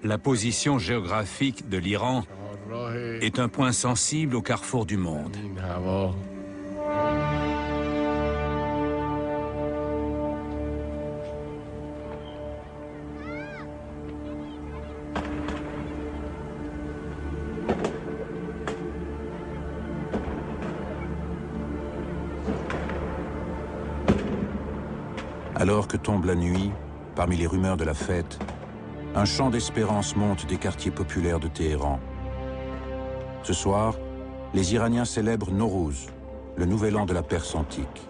La position géographique de l'Iran est un point sensible au carrefour du monde. Alors que tombe la nuit, parmi les rumeurs de la fête, un chant d'espérance monte des quartiers populaires de Téhéran. Ce soir, les Iraniens célèbrent Nowruz, le nouvel an de la Perse antique.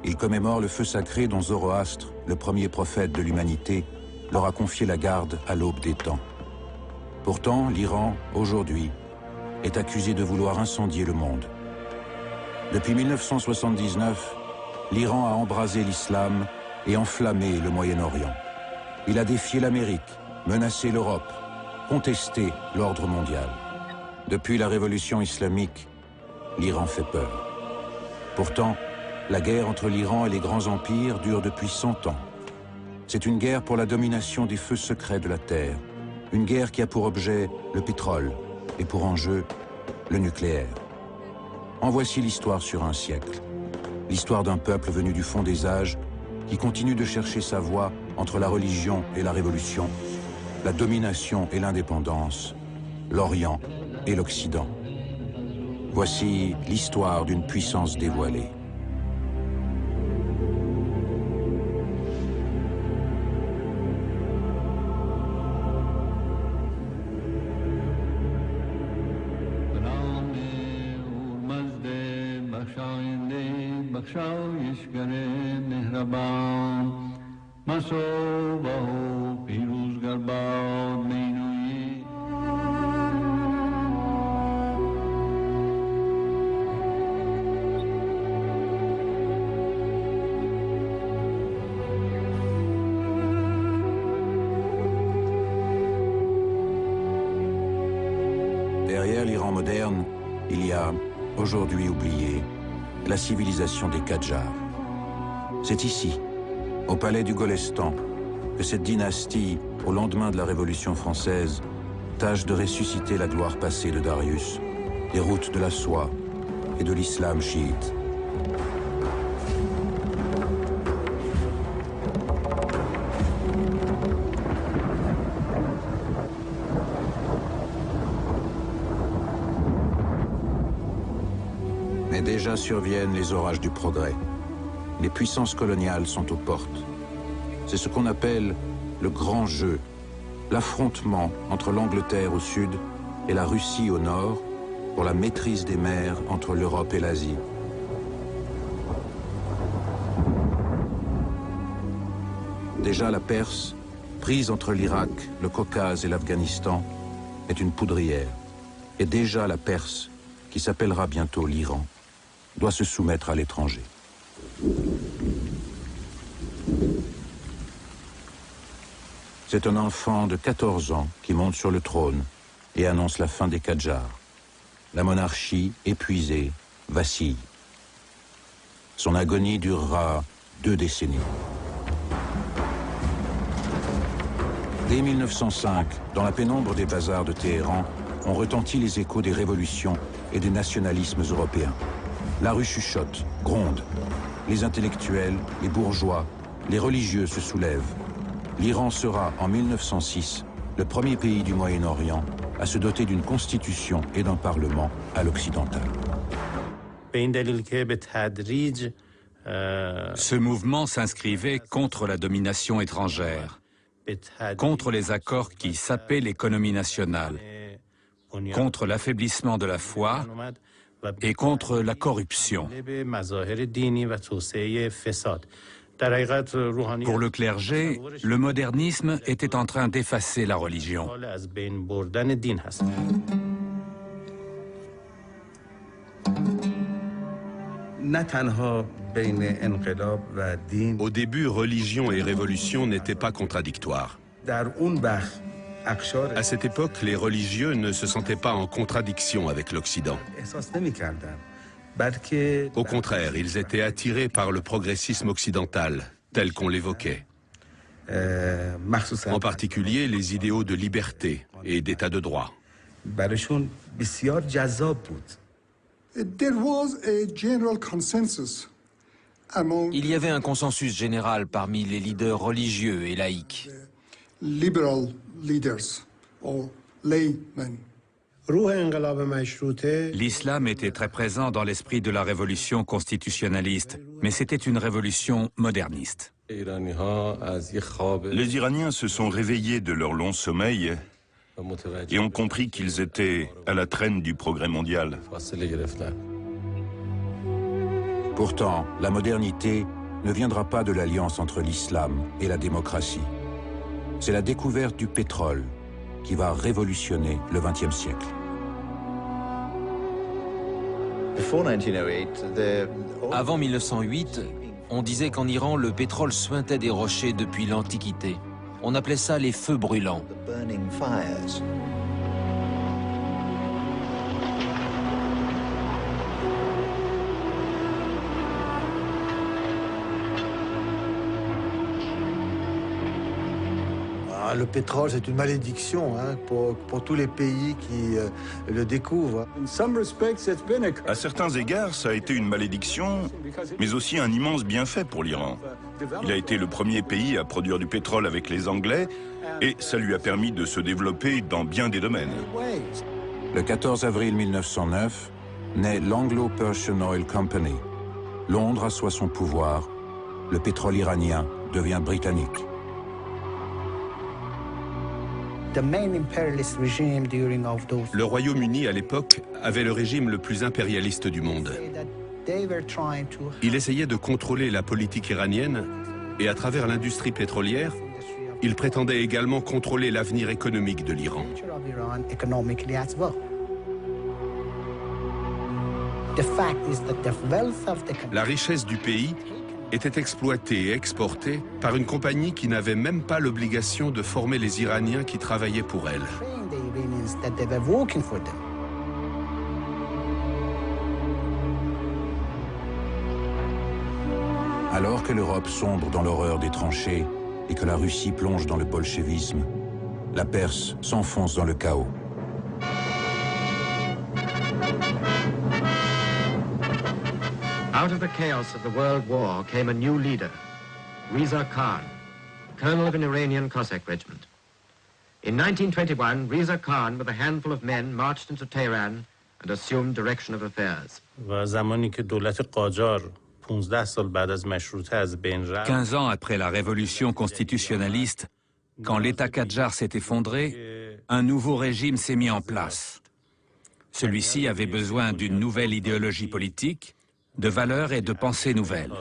Ils commémorent le feu sacré dont Zoroastre, le premier prophète de l'humanité, leur a confié la garde à l'aube des temps. Pourtant, l'Iran, aujourd'hui, est accusé de vouloir incendier le monde. Depuis 1979, l'Iran a embrasé l'islam et enflammé le Moyen-Orient. Il a défié l'Amérique, menacé l'Europe, contesté l'ordre mondial. Depuis la révolution islamique, l'Iran fait peur. Pourtant, la guerre entre l'Iran et les grands empires dure depuis 100 ans. C'est une guerre pour la domination des feux secrets de la Terre, une guerre qui a pour objet le pétrole et pour enjeu le nucléaire. En voici l'histoire sur un siècle. L'histoire d'un peuple venu du fond des âges qui continue de chercher sa voie entre la religion et la révolution, la domination et l'indépendance, l'Orient et l'Occident. Voici l'histoire d'une puissance dévoilée. Derrière l'Iran moderne, il y a, aujourd'hui oublié, la civilisation des Qadjars. C'est ici, au palais du Golestan, que cette dynastie, au lendemain de la Révolution française, tâche de ressusciter la gloire passée de Darius, des routes de la soie et de l'islam chiite. Mais déjà surviennent les orages du progrès. Les puissances coloniales sont aux portes. C'est ce qu'on appelle le grand jeu, l'affrontement entre l'Angleterre au sud et la Russie au nord pour la maîtrise des mers entre l'Europe et l'Asie. Déjà la Perse, prise entre l'Irak, le Caucase et l'Afghanistan, est une poudrière. Et déjà la Perse, qui s'appellera bientôt l'Iran, doit se soumettre à l'étranger. C'est un enfant de 14 ans qui monte sur le trône et annonce la fin des Qadjars. La monarchie, épuisée, vacille. Son agonie durera 2 décennies. Dès 1905, dans la pénombre des bazars de Téhéran, ont retenti les échos des révolutions et des nationalismes européens. La rue chuchote, gronde. Les intellectuels, les bourgeois, les religieux se soulèvent. L'Iran sera, en 1906, le premier pays du Moyen-Orient à se doter d'une constitution et d'un parlement à l'occidental. Ce mouvement s'inscrivait contre la domination étrangère, contre les accords qui sapaient l'économie nationale, contre l'affaiblissement de la foi et contre la corruption. Pour le clergé, le modernisme était en train d'effacer la religion. Au début, religion et révolution n'étaient pas contradictoires. À cette époque, les religieux ne se sentaient pas en contradiction avec l'Occident. Au contraire, ils étaient attirés par le progressisme occidental, tel qu'on l'évoquait. en particulier les idéaux de liberté et d'état de droit. Il y avait un consensus général parmi les leaders religieux et laïcs. L'islam était très présent dans l'esprit de la révolution constitutionnaliste, mais c'était une révolution moderniste. Les Iraniens se sont réveillés de leur long sommeil et ont compris qu'ils étaient à la traîne du progrès mondial. Pourtant, la modernité ne viendra pas de l'alliance entre l'islam et la démocratie. C'est la découverte du pétrole qui va révolutionner le XXe siècle. Avant 1908, on disait qu'en Iran, le pétrole suintait des rochers depuis l'Antiquité. On appelait ça les feux brûlants. Le pétrole, c'est une malédiction pour tous les pays qui le découvrent. À certains égards, ça a été une malédiction, mais aussi un immense bienfait pour l'Iran. Il a été le premier pays à produire du pétrole avec les Anglais et ça lui a permis de se développer dans bien des domaines. Le 14 avril 1909, naît l'Anglo-Persian Oil Company. Londres assoit son pouvoir. Le pétrole iranien devient britannique. Le Royaume-Uni, à l'époque, avait le régime le plus impérialiste du monde. Il essayait de contrôler la politique iranienne et, à travers l'industrie pétrolière, il prétendait également contrôler l'avenir économique de l'Iran. La richesse du pays était exploitée et exportée par une compagnie qui n'avait même pas l'obligation de former les Iraniens qui travaillaient pour elle. Alors que l'Europe sombre dans l'horreur des tranchées et que la Russie plonge dans le bolchevisme, la Perse s'enfonce dans le chaos. Out of the chaos of the World War came a new leader, Reza Khan, colonel of an Iranian Cossack regiment. In 1921, Reza Khan, with a handful of men, marched into Tehran and assumed direction of affairs. 15 ans après la révolution constitutionnaliste, quand l'État Kadjar s'est effondré, un nouveau régime s'est mis en place. Celui-ci avait besoin d'une nouvelle idéologie politique, de valeurs et de pensées nouvelles.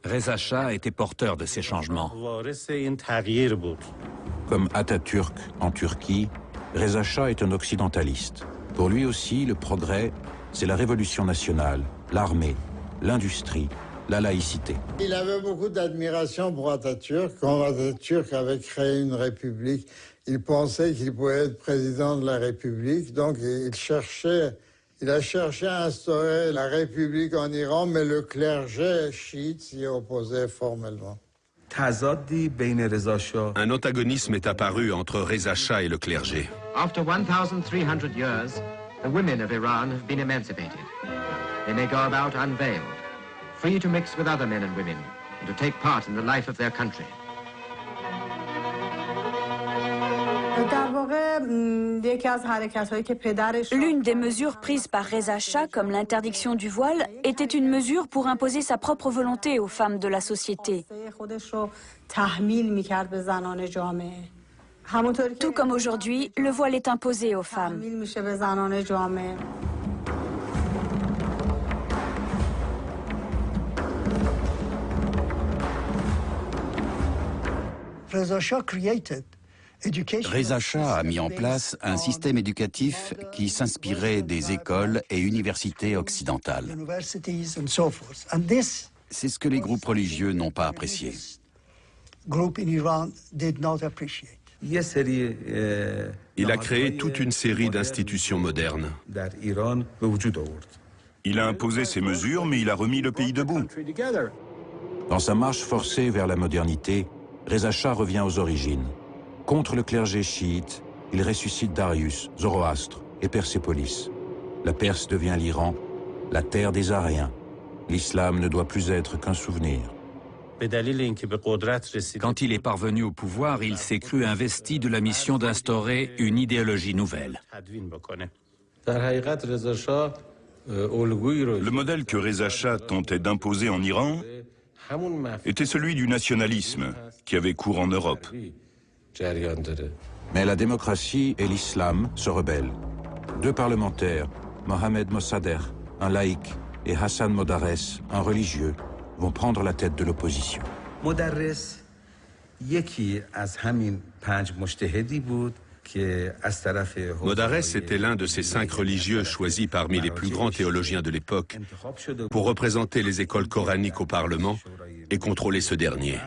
Reza Shah était porteur de ces changements. Comme Atatürk en Turquie, Reza Shah est un occidentaliste. Pour lui aussi, le progrès, c'est la révolution nationale, l'armée, l'industrie, la laïcité. Il avait beaucoup d'admiration pour Atatürk. Quand Atatürk avait créé une république, il pensait qu'il pouvait être président de la République. Donc il a cherché à instaurer la République en Iran, mais le clergé chiite s'y opposait formellement. Un antagonisme est apparu entre Reza Shah et le clergé. After 1,300 years, the women of Iran have been emancipated. They may go about unveiled, free to mix with other men and women, and to take part in the life of their country. L'une des mesures prises par Reza Shah, comme l'interdiction du voile, était une mesure pour imposer sa propre volonté aux femmes de la société. Tout comme aujourd'hui, le voile est imposé aux femmes. Reza Shah a mis en place un système éducatif qui s'inspirait des écoles et universités occidentales. C'est ce que les groupes religieux n'ont pas apprécié. Il a créé toute une série d'institutions modernes. Il a imposé ses mesures, mais il a remis le pays debout. Dans sa marche forcée vers la modernité, Reza Shah revient aux origines. Contre le clergé chiite, il ressuscite Darius, Zoroastre et Persépolis. La Perse devient l'Iran, la terre des Ariens. L'islam ne doit plus être qu'un souvenir. Quand il est parvenu au pouvoir, il s'est cru investi de la mission d'instaurer une idéologie nouvelle. Le modèle que Reza Shah tentait d'imposer en Iran était celui du nationalisme qui avait cours en Europe. Mais la démocratie et l'islam se rebellent. Deux parlementaires, Mohamed Mossadegh, un laïc, et Hassan Modarres, un religieux, vont prendre la tête de l'opposition. Modarres était l'un de ces 5 religieux choisis parmi les plus grands théologiens de l'époque pour représenter les écoles coraniques au Parlement et contrôler ce dernier.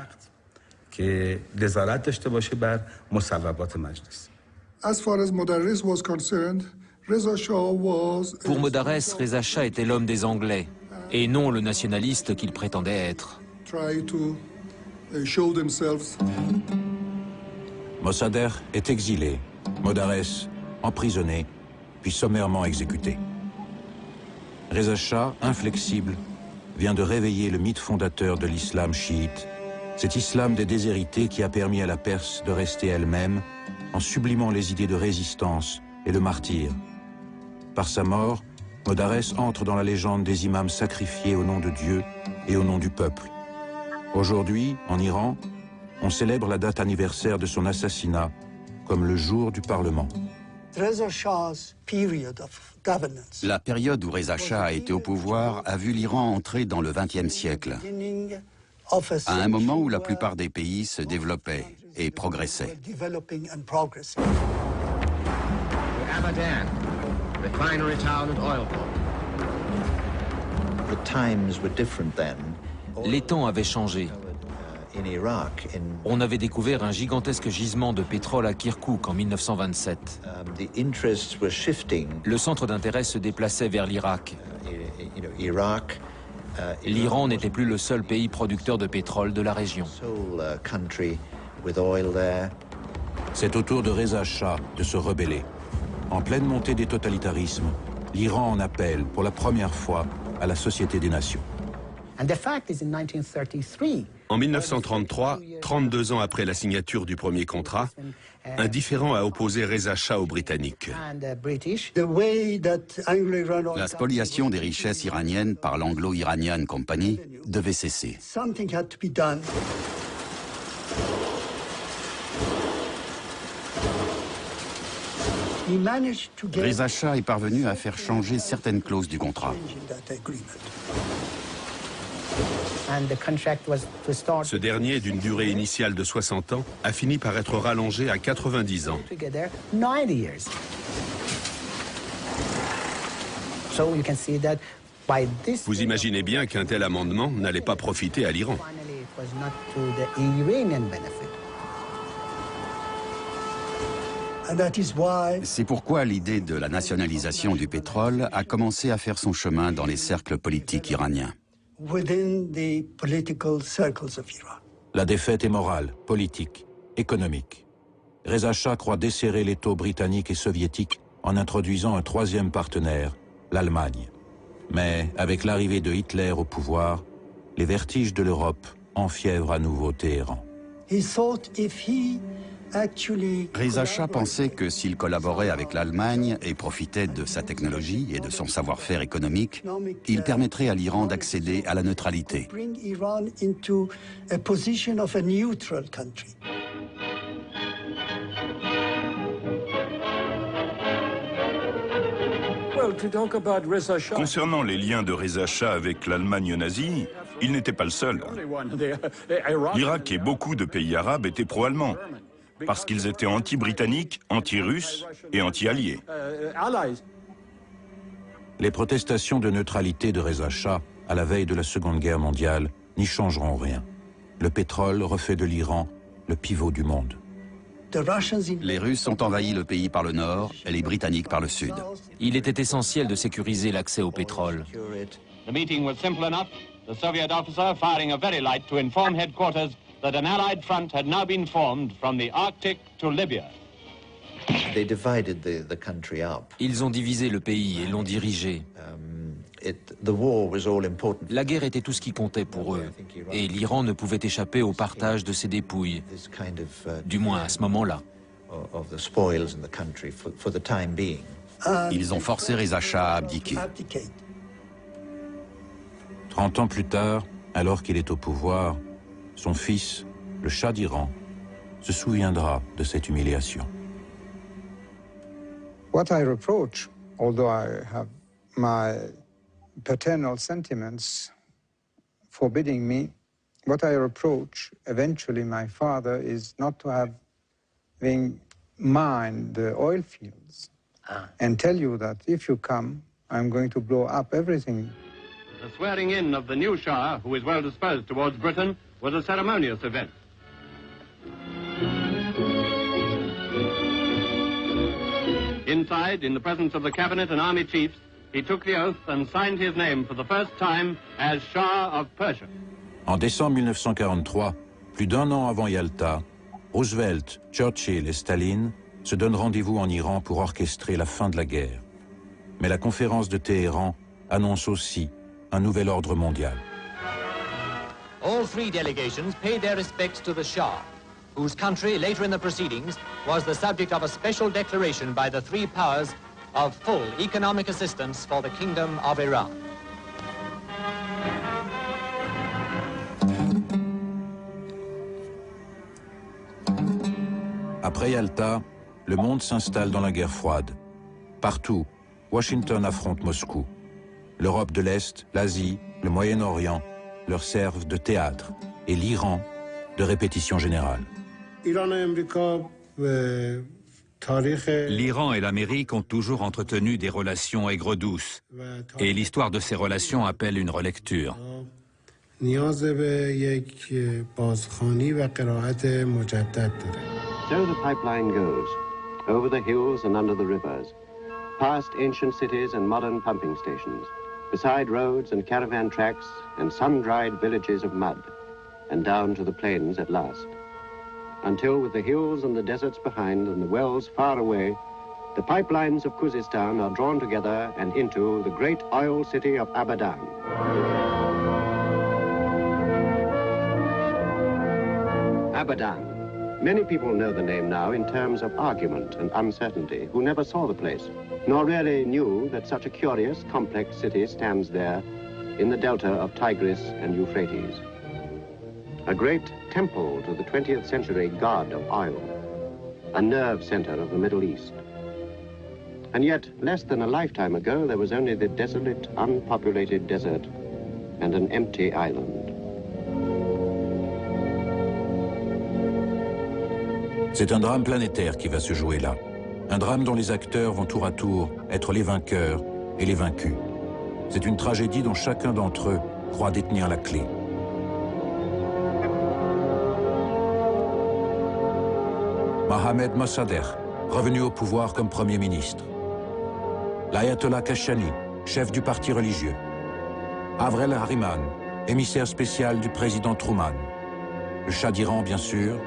As far as Modarres was concerned, Reza Shah was... Pour Modarres, Reza Shah était l'homme des Anglais, et non le nationaliste qu'il prétendait être. Mossadegh est exilé, Modarres emprisonné, puis sommairement exécuté. Reza Shah, inflexible, vient de réveiller le mythe fondateur de l'islam chiite, cet islam des déshérités qui a permis à la Perse de rester elle-même en sublimant les idées de résistance et le martyre. Par sa mort, Modarres entre dans la légende des imams sacrifiés au nom de Dieu et au nom du peuple. Aujourd'hui, en Iran, on célèbre la date anniversaire de son assassinat comme le jour du Parlement. La période où Reza Shah a été au pouvoir a vu l'Iran entrer dans le XXe siècle, à un moment où la plupart des pays se développaient et progressaient. Les temps avaient changé. On avait découvert un gigantesque gisement de pétrole à Kirkouk en 1927. Le centre d'intérêt se déplaçait vers l'Irak. L'Iran n'était plus le seul pays producteur de pétrole de la région. C'est au tour de Reza Shah de se rebeller. En pleine montée des totalitarismes, l'Iran en appelle pour la première fois à la Société des Nations. En 1933, 32 ans après la signature du premier contrat, un différend a opposé Reza Shah aux Britanniques. La spoliation des richesses iraniennes par l'Anglo-Iranian Company devait cesser. Reza Shah est parvenu à faire changer certaines clauses du contrat. Ce dernier, d'une durée initiale de 60 ans, a fini par être rallongé à 90 ans. Vous imaginez bien qu'un tel amendement n'allait pas profiter à l'Iran. C'est pourquoi l'idée de la nationalisation du pétrole a commencé à faire son chemin dans les cercles politiques iraniens. La défaite est morale, politique, économique. Reza Shah croit desserrer l'étau britannique et soviétique en introduisant un troisième partenaire, l'Allemagne. Mais avec l'arrivée de Hitler au pouvoir, les vertiges de l'Europe enfièvrent à nouveau Téhéran. Reza Shah pensait que s'il collaborait avec l'Allemagne et profitait de sa technologie et de son savoir-faire économique, il permettrait à l'Iran d'accéder à la neutralité. Concernant les liens de Reza Shah avec l'Allemagne nazie, il n'était pas le seul. L'Irak et beaucoup de pays arabes étaient pro-allemands, parce qu'ils étaient anti-britanniques, anti-russes et anti-alliés. Les protestations de neutralité de Reza Shah à la veille de la Seconde Guerre mondiale n'y changeront rien. Le pétrole refait de l'Iran le pivot du monde. Les Russes ont envahi le pays par le nord et les Britanniques par le sud. Il était essentiel de sécuriser l'accès au pétrole. The meeting was simple enough. The Soviet officer firing a very light to inform headquarters that an Allied front had now been formed from the Arctic to Libya. They divided the country up. Ils ont divisé le pays et l'ont dirigé. The war was all important. La guerre était tout ce qui comptait pour eux, et l'Iran ne pouvait échapper au partage de ses dépouilles, du moins à ce moment-là. Ils ont forcé Reza Shah à abdiquer. 30 ans plus tard, alors qu'il est au pouvoir, son fils, le Shah d'Iran, se souviendra de cette humiliation. What I reproach, although I have my paternal sentiments forbidding me, what I reproach eventually my father is not to having mined the oil fields and tell you that if you come, I'm going to blow up everything. The swearing in of the new Shah, who is well disposed towards Britain, was a ceremonious event. Inside, in the presence of the cabinet and army chiefs, he took the oath and signed his name for the first time as Shah of Persia. En décembre 1943, plus d'un an avant Yalta, Roosevelt, Churchill et Staline se donnent rendez-vous en Iran pour orchestrer la fin de la guerre. Mais la conférence de Téhéran annonce aussi un nouvel ordre mondial. All three delegations paid their respects to the Shah, whose country, later in the proceedings, was the subject of a special declaration by the three powers of full economic assistance for the Kingdom of Iran. Après Yalta, le monde s'installe dans la guerre froide. Partout, Washington affronte Moscou. L'Europe de l'Est, l'Asie, le Moyen-Orient leur servent de théâtre et l'Iran de répétition générale. L'Iran et l'Amérique ont toujours entretenu des relations aigres-douces, et l'histoire de ces relations appelle une relecture. So the pipeline goes, over the hills and under the rivers, past ancient cities and modern pumping stations, beside roads and caravan tracks and sun-dried villages of mud, and down to the plains at last. Until, with the hills and the deserts behind and the wells far away, the pipelines of Khuzestan are drawn together and into the great oil city of Abadan. Abadan. Many people know the name now in terms of argument and uncertainty, who never saw the place, nor really knew that such a curious, complex city stands there in the delta of Tigris and Euphrates. A great temple to the 20th century god of oil, a nerve center of the Middle East. And yet, less than a lifetime ago, there was only the desolate, unpopulated desert and an empty island. C'est un drame planétaire qui va se jouer là. Un drame dont les acteurs vont tour à tour être les vainqueurs et les vaincus. C'est une tragédie dont chacun d'entre eux croit détenir la clé. Mohammad Mossadegh, revenu au pouvoir comme Premier ministre. L'ayatollah Kashani, chef du parti religieux. Avrel Hariman, émissaire spécial du président Truman. Le Shah d'Iran, bien sûr.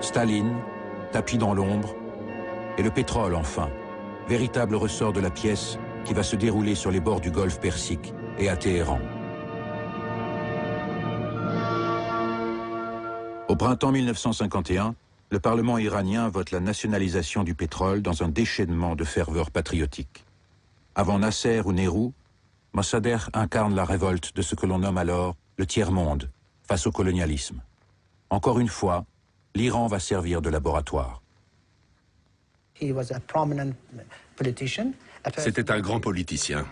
Staline, tapis dans l'ombre. Et le pétrole, enfin, véritable ressort de la pièce qui va se dérouler sur les bords du golfe Persique et à Téhéran. Au printemps 1951, le Parlement iranien vote la nationalisation du pétrole dans un déchaînement de ferveur patriotique. Avant Nasser ou Nehru, Mossadegh incarne la révolte de ce que l'on nomme alors le tiers-monde face au colonialisme. Encore une fois, l'Iran va servir de laboratoire. C'était un grand politicien.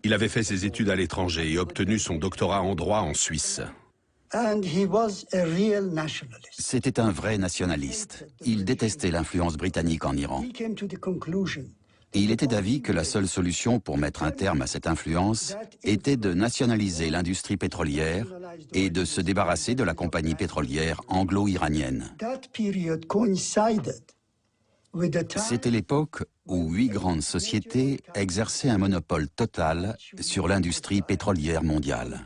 Il avait fait ses études à l'étranger et obtenu son doctorat en droit en Suisse. C'était un vrai nationaliste. Il détestait l'influence britannique en Iran. Il était d'avis que la seule solution pour mettre un terme à cette influence était de nationaliser l'industrie pétrolière et de se débarrasser de la compagnie pétrolière anglo-iranienne. C'était l'époque où 8 grandes sociétés exerçaient un monopole total sur l'industrie pétrolière mondiale.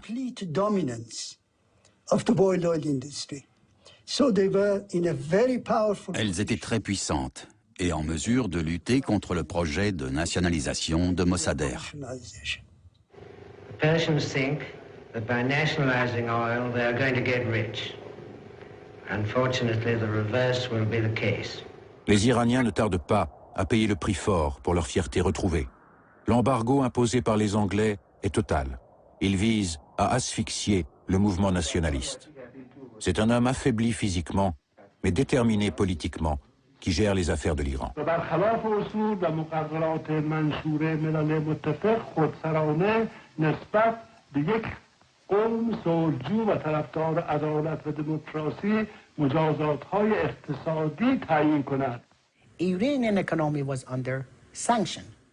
Elles étaient très puissantes et en mesure de lutter contre le projet de nationalisation de Mossadegh. The Persians think that by nationalizing oil they are going to get rich. Unfortunately, the reverse will be the case. Les Iraniens ne tardent pas à payer le prix fort pour leur fierté retrouvée. L'embargo imposé par les Anglais est total. Il vise à asphyxier le mouvement nationaliste. C'est un homme affaibli physiquement, mais déterminé politiquement, qui gère les affaires de l'Iran.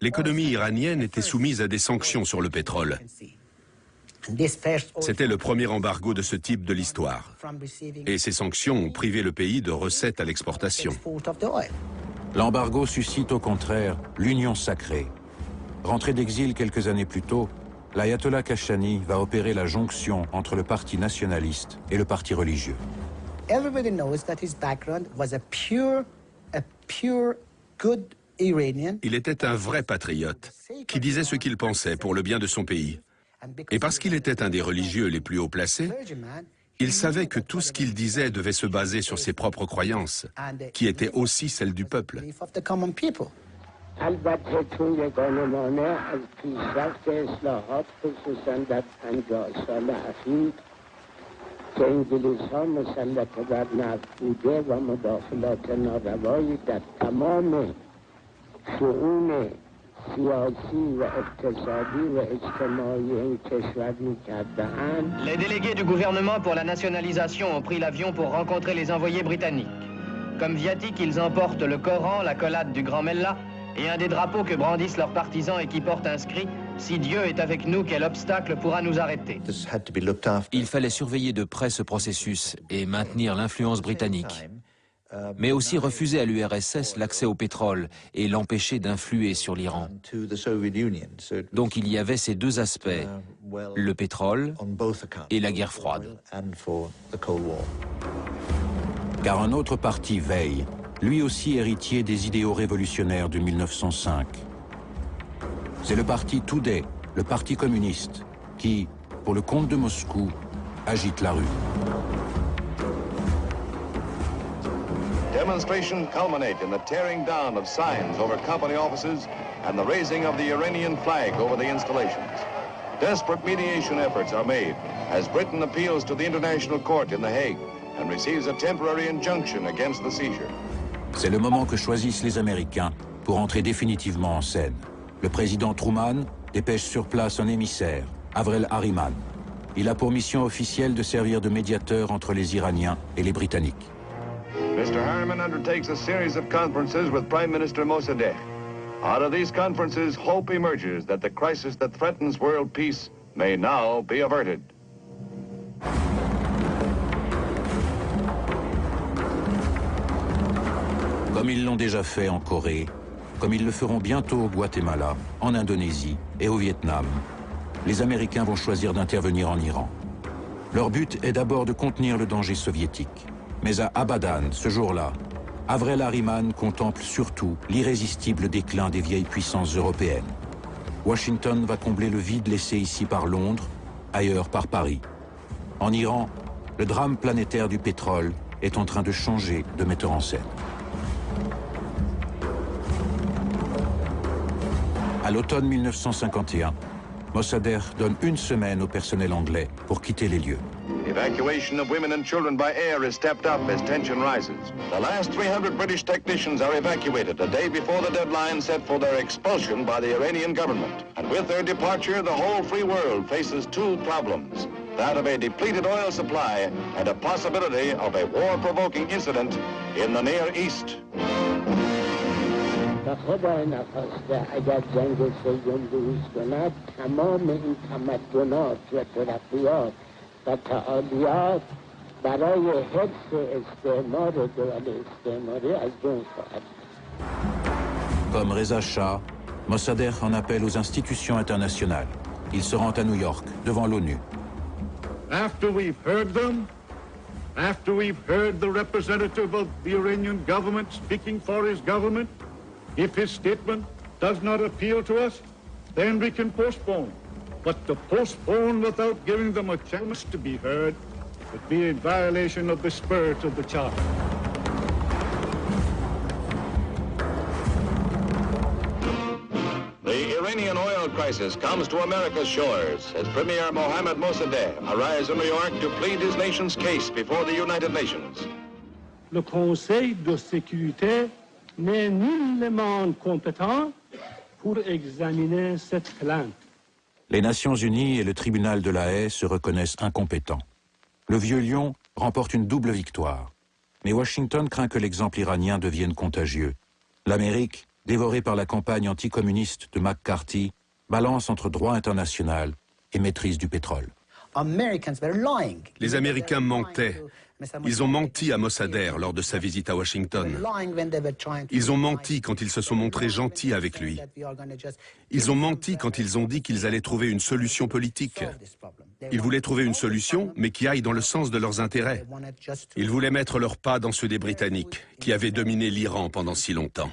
L'économie iranienne était soumise à des sanctions sur le pétrole. C'était le premier embargo de ce type de l'histoire. Et ces sanctions ont privé le pays de recettes à l'exportation. L'embargo suscite au contraire l'union sacrée. Rentré d'exil quelques années plus tôt, l'ayatollah Kashani va opérer la jonction entre le parti nationaliste et le parti religieux. Everybody knows that his background was a pure good Iranian. Il était un vrai patriote, qui disait ce qu'il pensait pour le bien de son pays. Et parce qu'il était un des religieux les plus haut placés, il savait que tout ce qu'il disait devait se baser sur ses propres croyances, qui étaient aussi celles du peuple. Les délégués du gouvernement pour la nationalisation ont pris l'avion pour rencontrer les envoyés britanniques. Comme viatique, ils emportent le Coran, la collade du Grand Mellah et un des drapeaux que brandissent leurs partisans et qui porte inscrit « Si Dieu est avec nous, quel obstacle pourra nous arrêter ?» Il fallait surveiller de près ce processus et maintenir l'influence britannique, mais aussi refuser à l'URSS l'accès au pétrole et l'empêcher d'influer sur l'Iran. Donc il y avait ces deux aspects, le pétrole et la guerre froide. Car un autre parti veille, lui aussi héritier des idéaux révolutionnaires de 1905. C'est le parti Tudeh, le parti communiste, qui, pour le compte de Moscou, agite la rue. Demonstrations culminate in the tearing down of signs over company offices and the raising of the Iranian flag over the installations. Desperate mediation efforts are made as Britain appeals to the International Court in The Hague and receives a temporary injunction against the seizure. C'est le moment que choisissent les Américains pour entrer définitivement en scène. Le président Truman dépêche sur place un émissaire, Avrel Harriman. Il a pour mission officielle de servir de médiateur entre les Iraniens et les Britanniques. Mr. Harriman undertakes a series of conferences with Prime Minister Mossadegh. Out of these conferences, hope emerges that the crisis that threatens world peace may now be averted. Comme ils l'ont déjà fait en Corée, comme ils le feront bientôt au Guatemala, en Indonésie et au Vietnam, les Américains vont choisir d'intervenir en Iran. Leur but est d'abord de contenir le danger soviétique. Mais à Abadan, ce jour-là, Avrel Harriman contemple surtout l'irrésistible déclin des vieilles puissances européennes. Washington va combler le vide laissé ici par Londres, ailleurs par Paris. En Iran, le drame planétaire du pétrole est en train de changer de metteur en scène. À l'automne 1951, Mossadegh donne une semaine au personnel anglais pour quitter les lieux. Evacuation of women and children by air is stepped up as tension rises. The last 300 British technicians are evacuated a day before the deadline set for their expulsion by the Iranian government. And with their departure, the whole free world faces two problems: that of a depleted oil supply and a possibility of a war-provoking incident in the Near East. The Comme Reza Shah, Mossadegh en appelle aux institutions internationales. Il se rend à New York, devant l'ONU. After we've heard them, after we've heard the representative of the Iranian government speaking for his government, if his statement does not appeal to us, then we can postpone. But to postpone without giving them a chance to be heard would be a violation of the spirit of the Charter. The Iranian oil crisis comes to America's shores as Premier Mohammad Mossadegh arrives in New York to plead his nation's case before the United Nations. Le Conseil de sécurité n'est nullement compétent pour examiner cette plainte. Les Nations Unies et le tribunal de la Haye se reconnaissent incompétents. Le vieux lion remporte une double victoire. Mais Washington craint que l'exemple iranien devienne contagieux. L'Amérique, dévorée par la campagne anticommuniste de McCarthy, balance entre droit international et maîtrise du pétrole. Les Américains mentaient. Ils ont menti à Mossadegh lors de sa visite à Washington. Ils ont menti quand ils se sont montrés gentils avec lui. Ils ont menti quand ils ont dit qu'ils allaient trouver une solution politique. Ils voulaient trouver une solution, mais qui aille dans le sens de leurs intérêts. Ils voulaient mettre leurs pas dans ceux des Britanniques, qui avaient dominé l'Iran pendant si longtemps.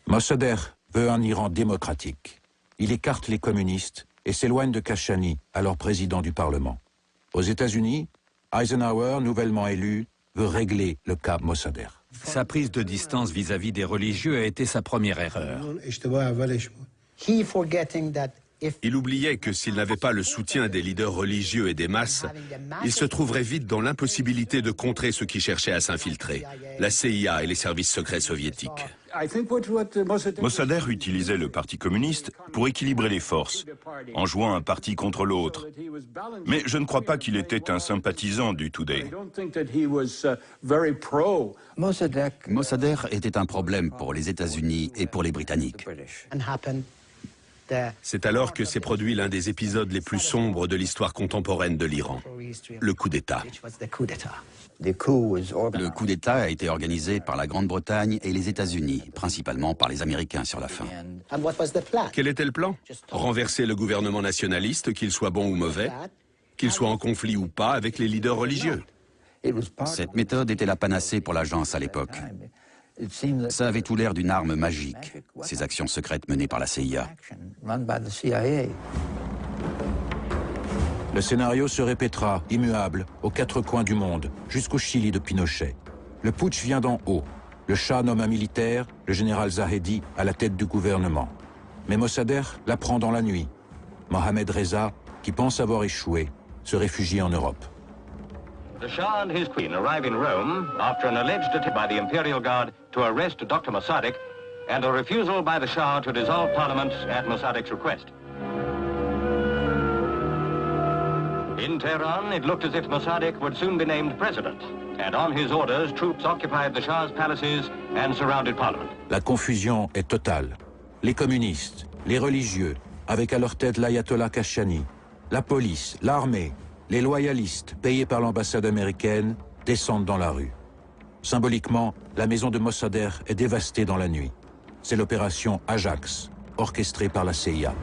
Mossadegh veut un Iran démocratique. Il écarte les communistes et s'éloigne de Kashani, alors président du Parlement. Aux États-Unis, Eisenhower, nouvellement élu, veut régler le cas Mossadegh. Sa prise de distance vis-à-vis des religieux a été sa première erreur. Il oubliait que s'il n'avait pas le soutien des leaders religieux et des masses, il se trouverait vite dans l'impossibilité de contrer ceux qui cherchaient à s'infiltrer, la CIA et les services secrets soviétiques. Mossadegh utilisait le Parti communiste pour équilibrer les forces, en jouant un parti contre l'autre. Mais je ne crois pas qu'il était un sympathisant du Today. Mossadegh était un problème pour les États-Unis et pour les Britanniques. C'est alors que s'est produit l'un des épisodes les plus sombres de l'histoire contemporaine de l'Iran, le coup d'État. Le coup d'État a été organisé par la Grande-Bretagne et les États-Unis, principalement par les Américains sur la fin. Quel était le plan? Renverser le gouvernement nationaliste, qu'il soit bon ou mauvais, qu'il soit en conflit ou pas avec les leaders religieux. Cette méthode était la panacée pour l'agence à l'époque. Ça avait tout l'air d'une arme magique, ces actions secrètes menées par la CIA. Le scénario se répétera, immuable, aux quatre coins du monde, jusqu'au Chili de Pinochet. Le putsch vient d'en haut. Le Shah nomme un militaire, le général Zahedi, à la tête du gouvernement. Mais Mossadegh l'apprend dans la nuit. Mohammad Reza, qui pense avoir échoué, se réfugie en Europe. The Shah and his queen arrive in Rome after an alleged attempt by the Imperial Guard to arrest Dr. Mossadegh and a refusal by the Shah to dissolve Parliament at Mossadegh's request. In Tehran, it looked as if Mossadegh would soon be named president, and on his orders, troops occupied the Shah's palaces and surrounded Parliament. La confusion est totale. Les communistes, les religieux, avec à leur tête l'ayatollah Kashani, la police, l'armée, les loyalistes, payés par l'ambassade américaine, descendent dans la rue. Symboliquement, la maison de Mossadegh est dévastée dans la nuit. C'est l'opération Ajax, orchestrée par la CIA.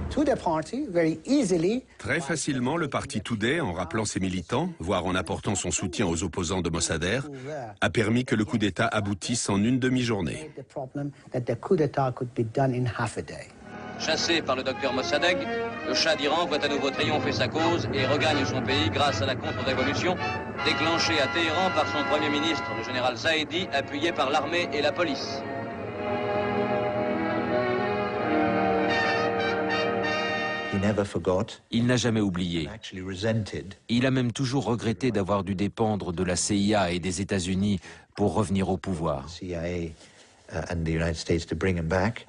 Très facilement, le parti Today, en rappelant ses militants, voire en apportant son soutien aux opposants de Mossadegh, a permis que le coup d'État aboutisse en une demi-journée. Chassé par le docteur Mossadegh, le Shah d'Iran voit à nouveau triompher sa cause et regagne son pays grâce à la contre-révolution déclenchée à Téhéran par son premier ministre, le général Zahedi, appuyé par l'armée et la police. Il n'a jamais oublié. Il a même toujours regretté d'avoir dû dépendre de la CIA et des États-Unis pour revenir au pouvoir.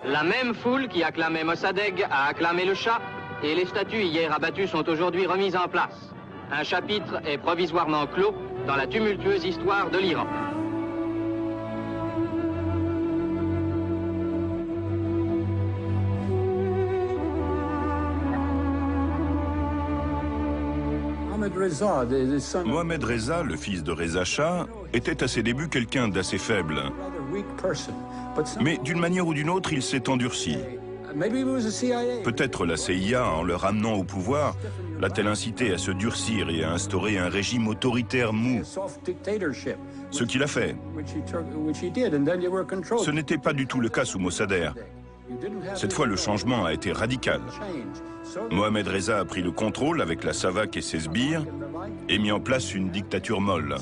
La même foule qui acclamait Mossadegh a acclamé le Shah et les statues hier abattues sont aujourd'hui remises en place. Un chapitre est provisoirement clos dans la tumultueuse histoire de l'Iran. Mohammad Reza, le fils de Reza Shah, était à ses débuts quelqu'un d'assez faible. Mais d'une manière ou d'une autre, il s'est endurci. Peut-être la CIA, en le ramenant au pouvoir, l'a-t-elle incité à se durcir et à instaurer un régime autoritaire mou. Ce qu'il a fait. Ce n'était pas du tout le cas sous Mossadegh. Cette fois, le changement a été radical. Mohammad Reza a pris le contrôle avec la SAVAK et ses sbires et mis en place une dictature molle.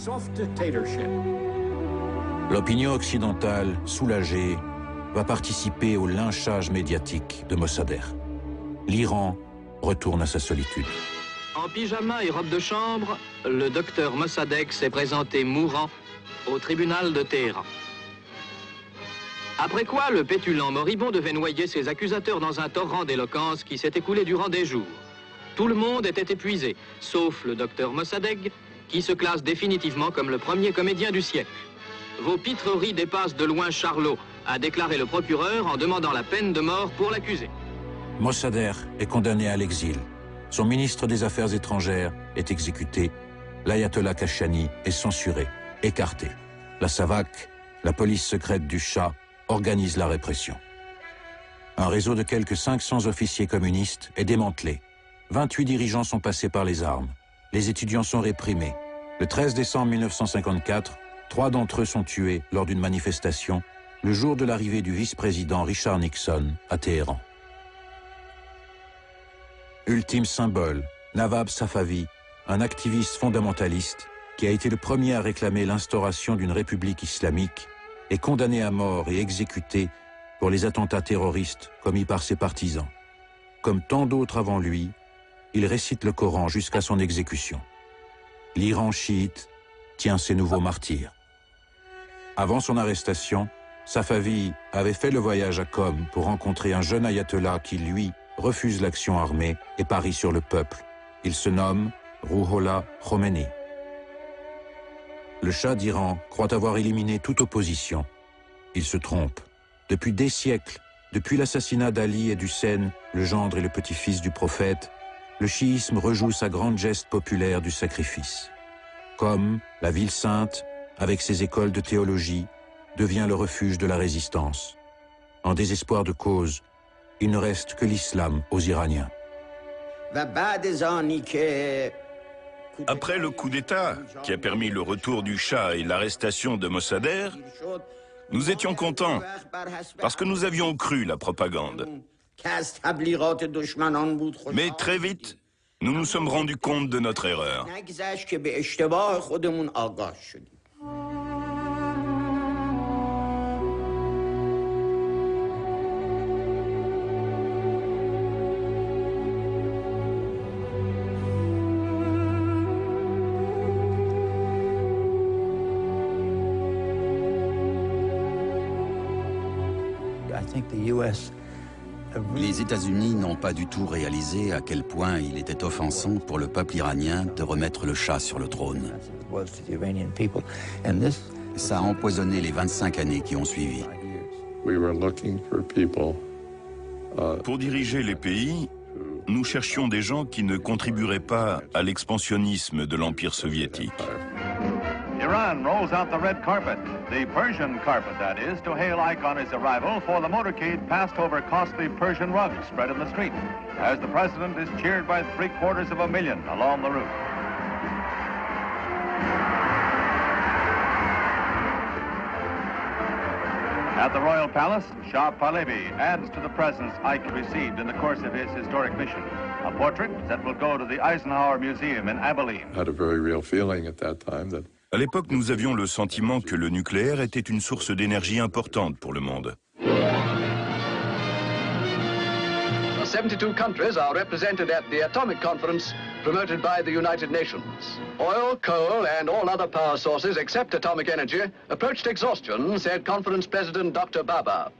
L'opinion occidentale, soulagée, va participer au lynchage médiatique de Mossadegh. L'Iran retourne à sa solitude. En pyjama et robe de chambre, le docteur Mossadegh s'est présenté mourant au tribunal de Téhéran. Après quoi, le pétulant moribond devait noyer ses accusateurs dans un torrent d'éloquence qui s'est écoulé durant des jours. Tout le monde était épuisé, sauf le docteur Mossadegh, qui se classe définitivement comme le premier comédien du siècle. Vos pitreries dépassent de loin Charlot, a déclaré le procureur en demandant la peine de mort pour l'accusé. Mossadegh est condamné à l'exil. Son ministre des Affaires étrangères est exécuté. L'ayatollah Kashani est censuré, écarté. La SAVAK, la police secrète du Shah, organise la répression. Un réseau de quelques 500 officiers communistes est démantelé. 28 dirigeants sont passés par les armes. Les étudiants sont réprimés. Le 13 décembre 1954, 3 d'entre eux sont tués lors d'une manifestation, le jour de l'arrivée du vice-président Richard Nixon à Téhéran. Ultime symbole, Nawab Safavi, un activiste fondamentaliste qui a été le premier à réclamer l'instauration d'une république islamique, est condamné à mort et exécuté pour les attentats terroristes commis par ses partisans. Comme tant d'autres avant lui, il récite le Coran jusqu'à son exécution. L'Iran chiite tient ses nouveaux martyrs. Avant son arrestation, Safavi avait fait le voyage à Qom pour rencontrer un jeune ayatollah qui, lui, refuse l'action armée et parie sur le peuple. Il se nomme Rouhollah Khomeini. Le Shah d'Iran croit avoir éliminé toute opposition. Il se trompe. Depuis des siècles, depuis l'assassinat d'Ali et d'Hussein, le gendre et le petit-fils du prophète, le chiisme rejoue sa grande geste populaire du sacrifice. Qom, la ville sainte, avec ses écoles de théologie, devient le refuge de la résistance. En désespoir de cause, il ne reste que l'islam aux Iraniens. Après le coup d'État, qui a permis le retour du Shah et l'arrestation de Mossadegh, nous étions contents, parce que nous avions cru la propagande. Mais très vite, nous nous sommes rendus compte de notre erreur. Les États-Unis n'ont pas du tout réalisé à quel point il était offensant pour le peuple iranien de remettre le Shah sur le trône. Ça a empoisonné les 25 années qui ont suivi. Pour diriger les pays, nous cherchions des gens qui ne contribueraient pas à l'expansionnisme de l'Empire soviétique. Iran rolls out the red carpet, the Persian carpet, that is, to hail Ike on his arrival, for the motorcade passed over costly Persian rugs spread in the street, as the president is cheered by 750,000 along the route. At the Royal Palace, Shah Pahlavi adds to the presents Ike received in the course of his historic mission, a portrait that will go to the Eisenhower Museum in Abilene. Had a very real feeling at that time that À l'époque, nous avions le sentiment que le nucléaire était une source d'énergie importante pour le monde. 72 countries are represented at the Atomic Conference promoted by the United Nations. Oil, coal and all other power sources except atomic energy approached exhaustion, said Conference President Dr. Baba.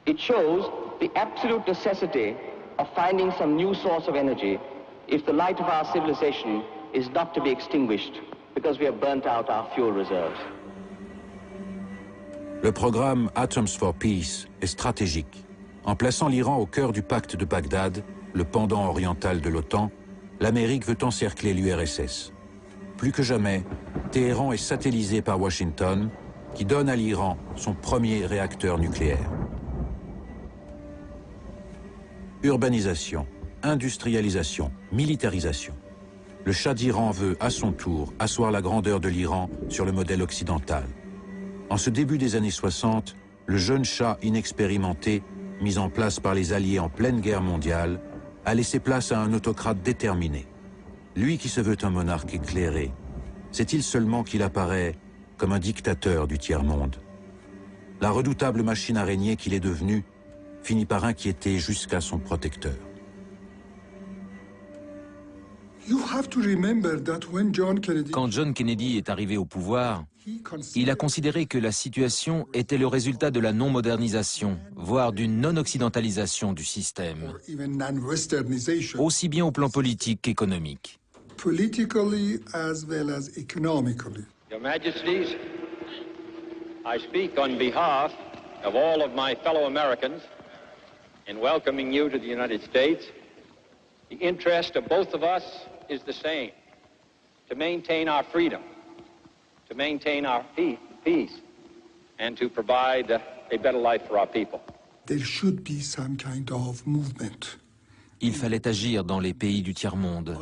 It shows the absolute necessity of finding some new source of energy if the light of our civilization is not to be extinguished because we have burnt out our fuel reserves. Le programme Atoms for Peace est stratégique. En plaçant l'Iran au cœur du pacte de Bagdad, le pendant oriental de l'OTAN, l'Amérique veut encercler l'URSS. Plus que jamais, Téhéran est satellisé par Washington, qui donne à l'Iran son premier réacteur nucléaire. Urbanisation, industrialisation, militarisation. Le Shah d'Iran veut, à son tour, asseoir la grandeur de l'Iran sur le modèle occidental. En ce début des années 60, le jeune Shah inexpérimenté, mis en place par les Alliés en pleine guerre mondiale, a laissé place à un autocrate déterminé. Lui qui se veut un monarque éclairé, sait-il seulement qu'il apparaît comme un dictateur du tiers-monde? La redoutable machine araignée qu'il est devenu finit par inquiéter jusqu'à son protecteur. Quand John Kennedy est arrivé au pouvoir, il a considéré que la situation était le résultat de la non-modernisation, voire d'une non-occidentalisation du système, aussi bien au plan politique qu'économique. Your Majesties, I speak on behalf of all of my fellow Americans in welcoming you to the United States. The interest of both of us is the same, to maintain our freedom, to maintain our peace, and to provide a better life for our people. There should be some kind of movement. Il fallait agir dans les pays du tiers-monde.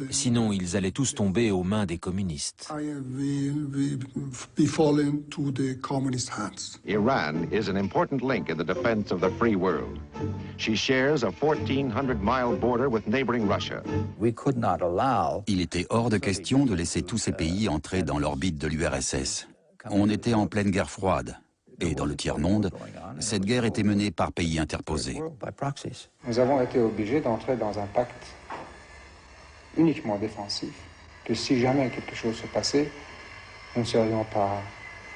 Sinon, ils allaient tous tomber aux mains des communistes. Iran is an important link in the defense of the free world. She shares a 1,400-mile border with neighboring Russia. Il était hors de question de laisser tous ces pays entrer dans l'orbite de l'URSS. On était en pleine guerre froide. Et dans le tiers-monde, cette guerre était menée par pays interposés. Nous avons été obligés d'entrer dans un pacte uniquement défensif, que si jamais quelque chose se passait, nous ne serions pas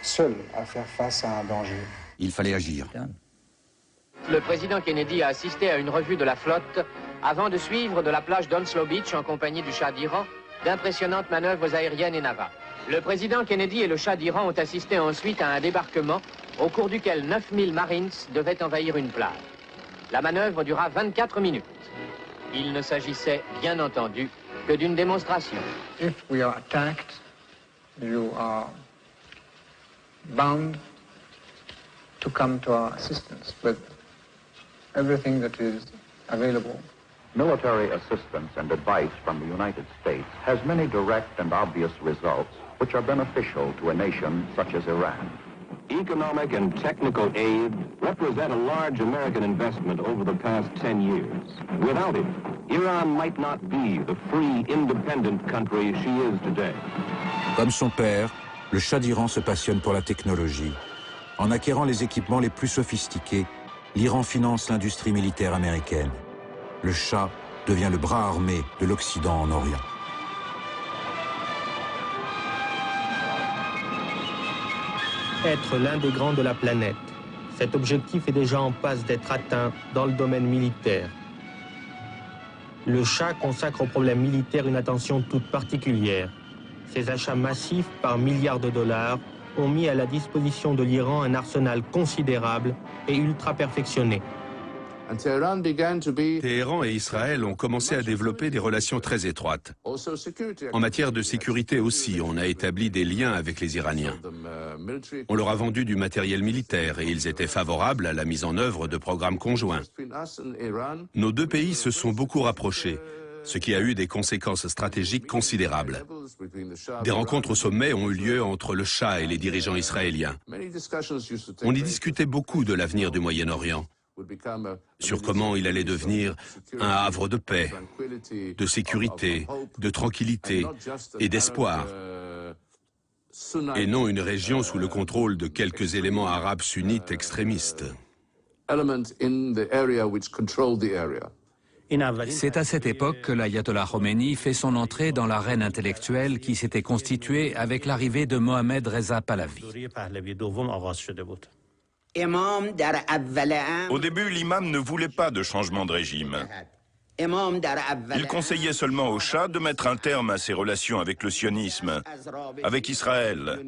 seuls à faire face à un danger. Il fallait agir. Le président Kennedy a assisté à une revue de la flotte avant de suivre de la plage d'Onslow Beach en compagnie du Shah d'Iran d'impressionnantes manœuvres aériennes et navales. Le président Kennedy et le Shah d'Iran ont assisté ensuite à un débarquement au cours duquel 9000 Marines devaient envahir une plage. La manœuvre dura 24 minutes. Il ne s'agissait bien entendu que d'une démonstration. If we are attacked, you are bound to come to our assistance with everything that is available. Military assistance and advice from the United States has many direct and obvious results which are beneficial to a nation such as Iran. Economic and technical aid represent a large American investment over the past 10 years. Without it, Iran might not be the free, independent country she is today. Comme son père, le Shah d'Iran se passionne pour la technologie. En acquérant les équipements les plus sophistiqués, l'Iran finance l'industrie militaire américaine. Le Shah devient le bras armé de l'Occident en Orient. Être l'un des grands de la planète. Cet objectif est déjà en passe d'être atteint dans le domaine militaire. Le Shah consacre au problème militaire une attention toute particulière. Ses achats massifs par milliards de dollars ont mis à la disposition de l'Iran un arsenal considérable et ultra perfectionné. Téhéran et Israël ont commencé à développer des relations très étroites. En matière de sécurité aussi, on a établi des liens avec les Iraniens. On leur a vendu du matériel militaire et ils étaient favorables à la mise en œuvre de programmes conjoints. Nos deux pays se sont beaucoup rapprochés, ce qui a eu des conséquences stratégiques considérables. Des rencontres au sommet ont eu lieu entre le Shah et les dirigeants israéliens. On y discutait beaucoup de l'avenir du Moyen-Orient, sur comment il allait devenir un havre de paix, de sécurité, de tranquillité et d'espoir, et non une région sous le contrôle de quelques éléments arabes sunnites extrémistes. C'est à cette époque que l'ayatollah Khomeini fait son entrée dans l'arène intellectuelle qui s'était constituée avec l'arrivée de Mohammad Reza Pahlavi. Au début, l'imam ne voulait pas de changement de régime. Il conseillait seulement au Shah de mettre un terme à ses relations avec le sionisme, avec Israël.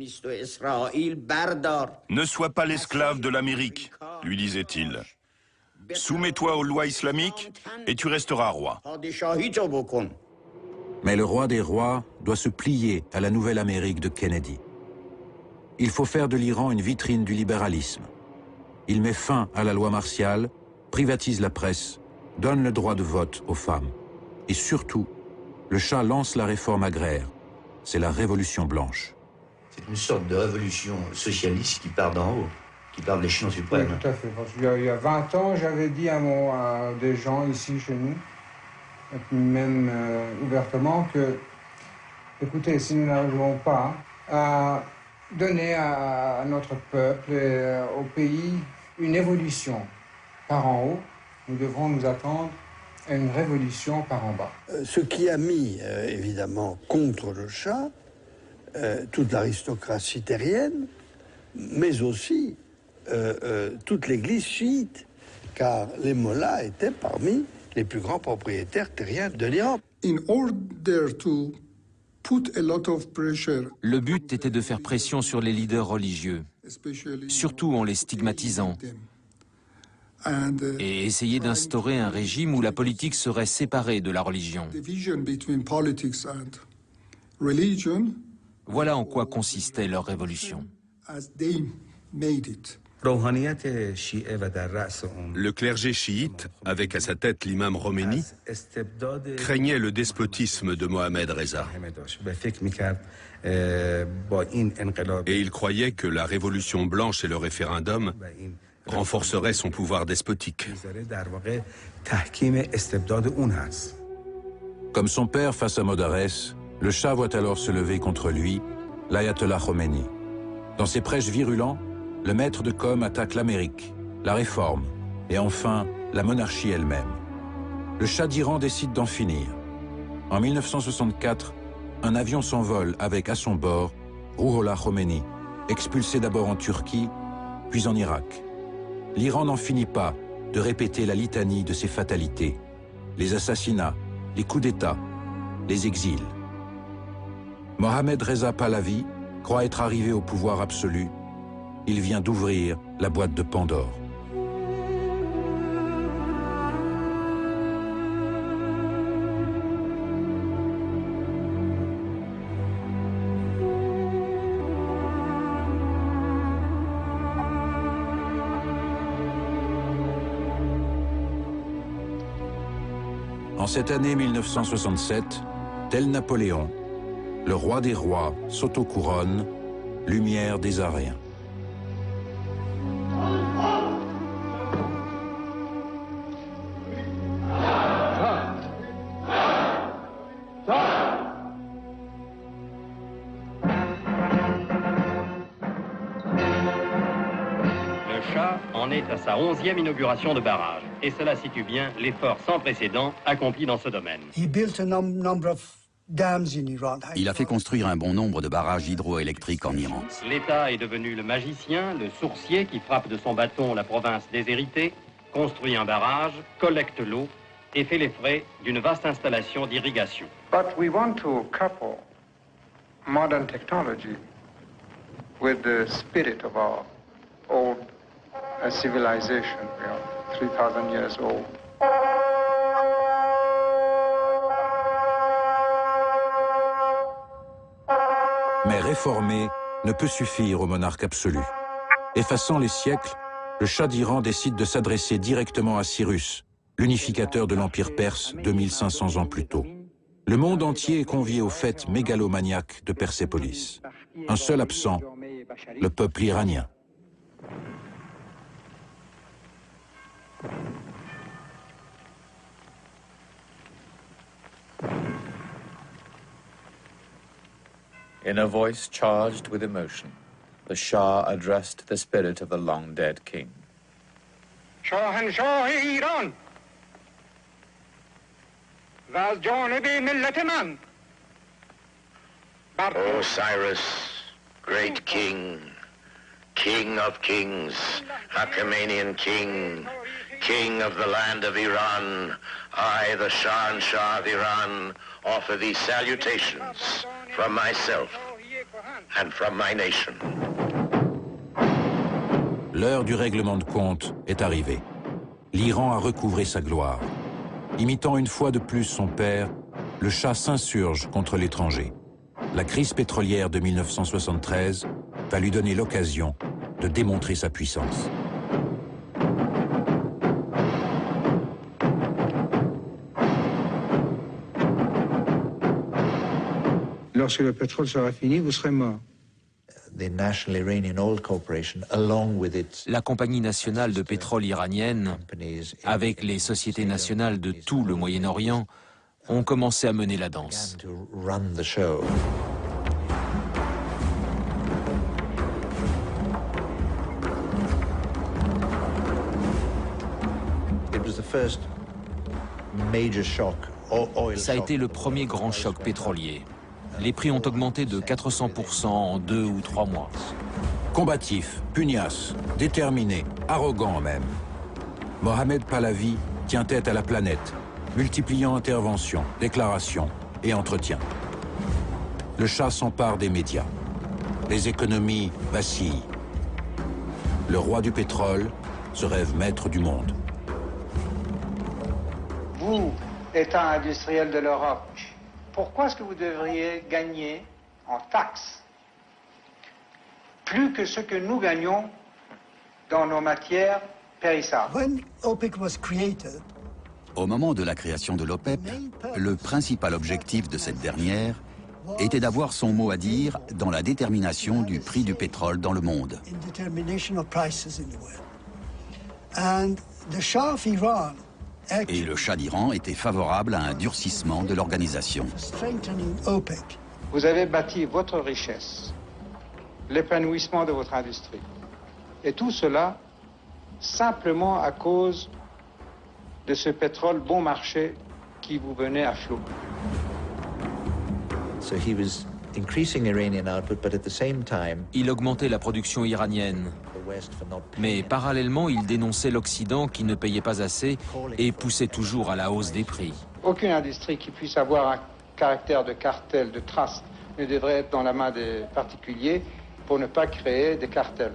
Ne sois pas l'esclave de l'Amérique, lui disait-il. Soumets-toi aux lois islamiques et tu resteras roi. Mais le roi des rois doit se plier à la nouvelle Amérique de Kennedy. Il faut faire de l'Iran une vitrine du libéralisme. Il met fin à la loi martiale, privatise la presse, donne le droit de vote aux femmes. Et surtout, le Shah lance la réforme agraire. C'est la révolution blanche. C'est une sorte de révolution socialiste qui part d'en haut, qui part de l'échelon suprême. Oui, tout à fait. Parce qu'il y a 20 ans, j'avais dit à des gens ici chez nous, et puis même ouvertement, que, écoutez, si nous n'arrivons pas à donner à notre peuple et au pays une évolution par en haut, nous devrons nous attendre à une révolution par en bas. Ce qui a mis, évidemment, contre le Shah, toute l'aristocratie terrienne, mais aussi toute l'église chiite, car les mollahs étaient parmi les plus grands propriétaires terriens de l'Iran. Le but était de faire pression sur les leaders religieux, surtout en les stigmatisant, et essayer d'instaurer un régime où la politique serait séparée de la religion. Voilà en quoi consistait leur révolution. Le clergé chiite, avec à sa tête l'imam Khomeini, craignait le despotisme de Mohammad Reza. Et il croyait que la révolution blanche et le référendum renforceraient son pouvoir despotique. Comme son père face à Modarès, le Shah voit alors se lever contre lui l'ayatollah Khomeini. Dans ses prêches virulents, le maître de com attaque l'Amérique, la réforme et enfin la monarchie elle-même. Le Shah d'Iran décide d'en finir. En 1964, un avion s'envole avec à son bord Rouhollah Khomeini, expulsé d'abord en Turquie, puis en Irak. L'Iran n'en finit pas de répéter la litanie de ses fatalités, les assassinats, les coups d'État, les exils. Mohammad Reza Pahlavi croit être arrivé au pouvoir absolu. Il vient d'ouvrir la boîte de Pandore. En cette année 1967, tel Napoléon, le roi des rois s'auto-couronne, lumière des Ariens. À sa 11e inauguration de barrage. Et cela situe bien l'effort sans précédent accompli dans ce domaine. Il a fait construire un bon nombre de barrages hydroélectriques en Iran. L'État est devenu le magicien, le sourcier qui frappe de son bâton la province déshéritée, construit un barrage, collecte l'eau et fait les frais d'une vaste installation d'irrigation. But we want to couple modern technology with the spirit of our old civilization, 3,000 years old. Mais réformer ne peut suffire au monarque absolu. Effaçant les siècles, le Shah d'Iran décide de s'adresser directement à Cyrus, l'unificateur de l'Empire perse 2500 ans plus tôt. Le monde entier est convié aux fêtes mégalomaniaques de Persépolis. Un seul absent, le peuple iranien. In a voice charged with emotion, the Shah addressed the spirit of the long-dead king. شاهنشاه ایران و از جانب ملت من O Cyrus, great king, king of kings, Achaemenian king, king of the land of Iran, I, the Shahanshah of Iran, offer these salutations from myself and from my nation. L'heure du règlement de compte est arrivée. l'Iran a recouvré sa gloire. Imitant une fois de plus son père, le Shah s'insurge contre l'étranger. La crise pétrolière de 1973 va lui donner l'occasion de démontrer sa puissance. Lorsque le pétrole sera fini, vous serez mort. La compagnie nationale de pétrole iranienne, avec les sociétés nationales de tout le Moyen-Orient, ont commencé à mener la danse. Ça a été le premier grand choc pétrolier. Les prix ont augmenté de 400% en 2 ou 3 mois. Combatif, pugnace, déterminé, arrogant même, Mohamed Pahlavi tient tête à la planète, multipliant interventions, déclarations et entretiens. Le Shah s'empare des médias. Les économies vacillent. Le roi du pétrole se rêve maître du monde. Vous, État industriel de l'Europe, pourquoi est-ce que vous devriez gagner en taxes plus que ce que nous gagnons dans nos matières périssables? Au moment de la création de l'OPEP, le principal objectif de cette dernière était d'avoir son mot à dire dans la détermination du prix du pétrole dans le monde. Et le Shah d'Iran était favorable à un durcissement de l'organisation. Vous avez bâti votre richesse, l'épanouissement de votre industrie. Et tout cela simplement à cause de ce pétrole bon marché qui vous venait à flot. Il augmentait la production iranienne, mais parallèlement, il dénonçait l'Occident qui ne payait pas assez et poussait toujours à la hausse des prix. Aucune industrie qui puisse avoir un caractère de cartel, de trust, ne devrait être dans la main des particuliers pour ne pas créer des cartels.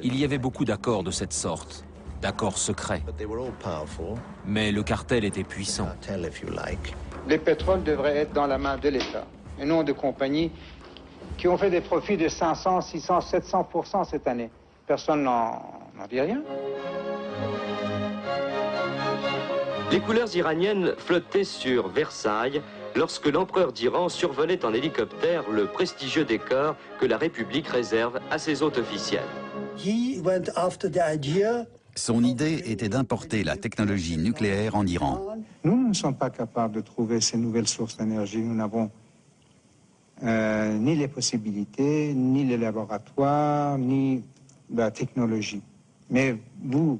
Il y avait beaucoup d'accords de cette sorte, d'accords secrets. Mais le cartel était puissant. Les pétroles devraient être dans la main de l'État, et non de compagnies qui ont fait des profits de 500, 600, 700% cette année. Personne n'en dit rien. Les couleurs iraniennes flottaient sur Versailles lorsque l'empereur d'Iran survolait en hélicoptère le prestigieux décor que la République réserve à ses hôtes officiels. Son idée était d'importer la technologie nucléaire en Iran. Nous ne sommes pas capables de trouver ces nouvelles sources d'énergie. Nous n'avons ni les possibilités, ni les laboratoires, ni la technologie. Mais vous,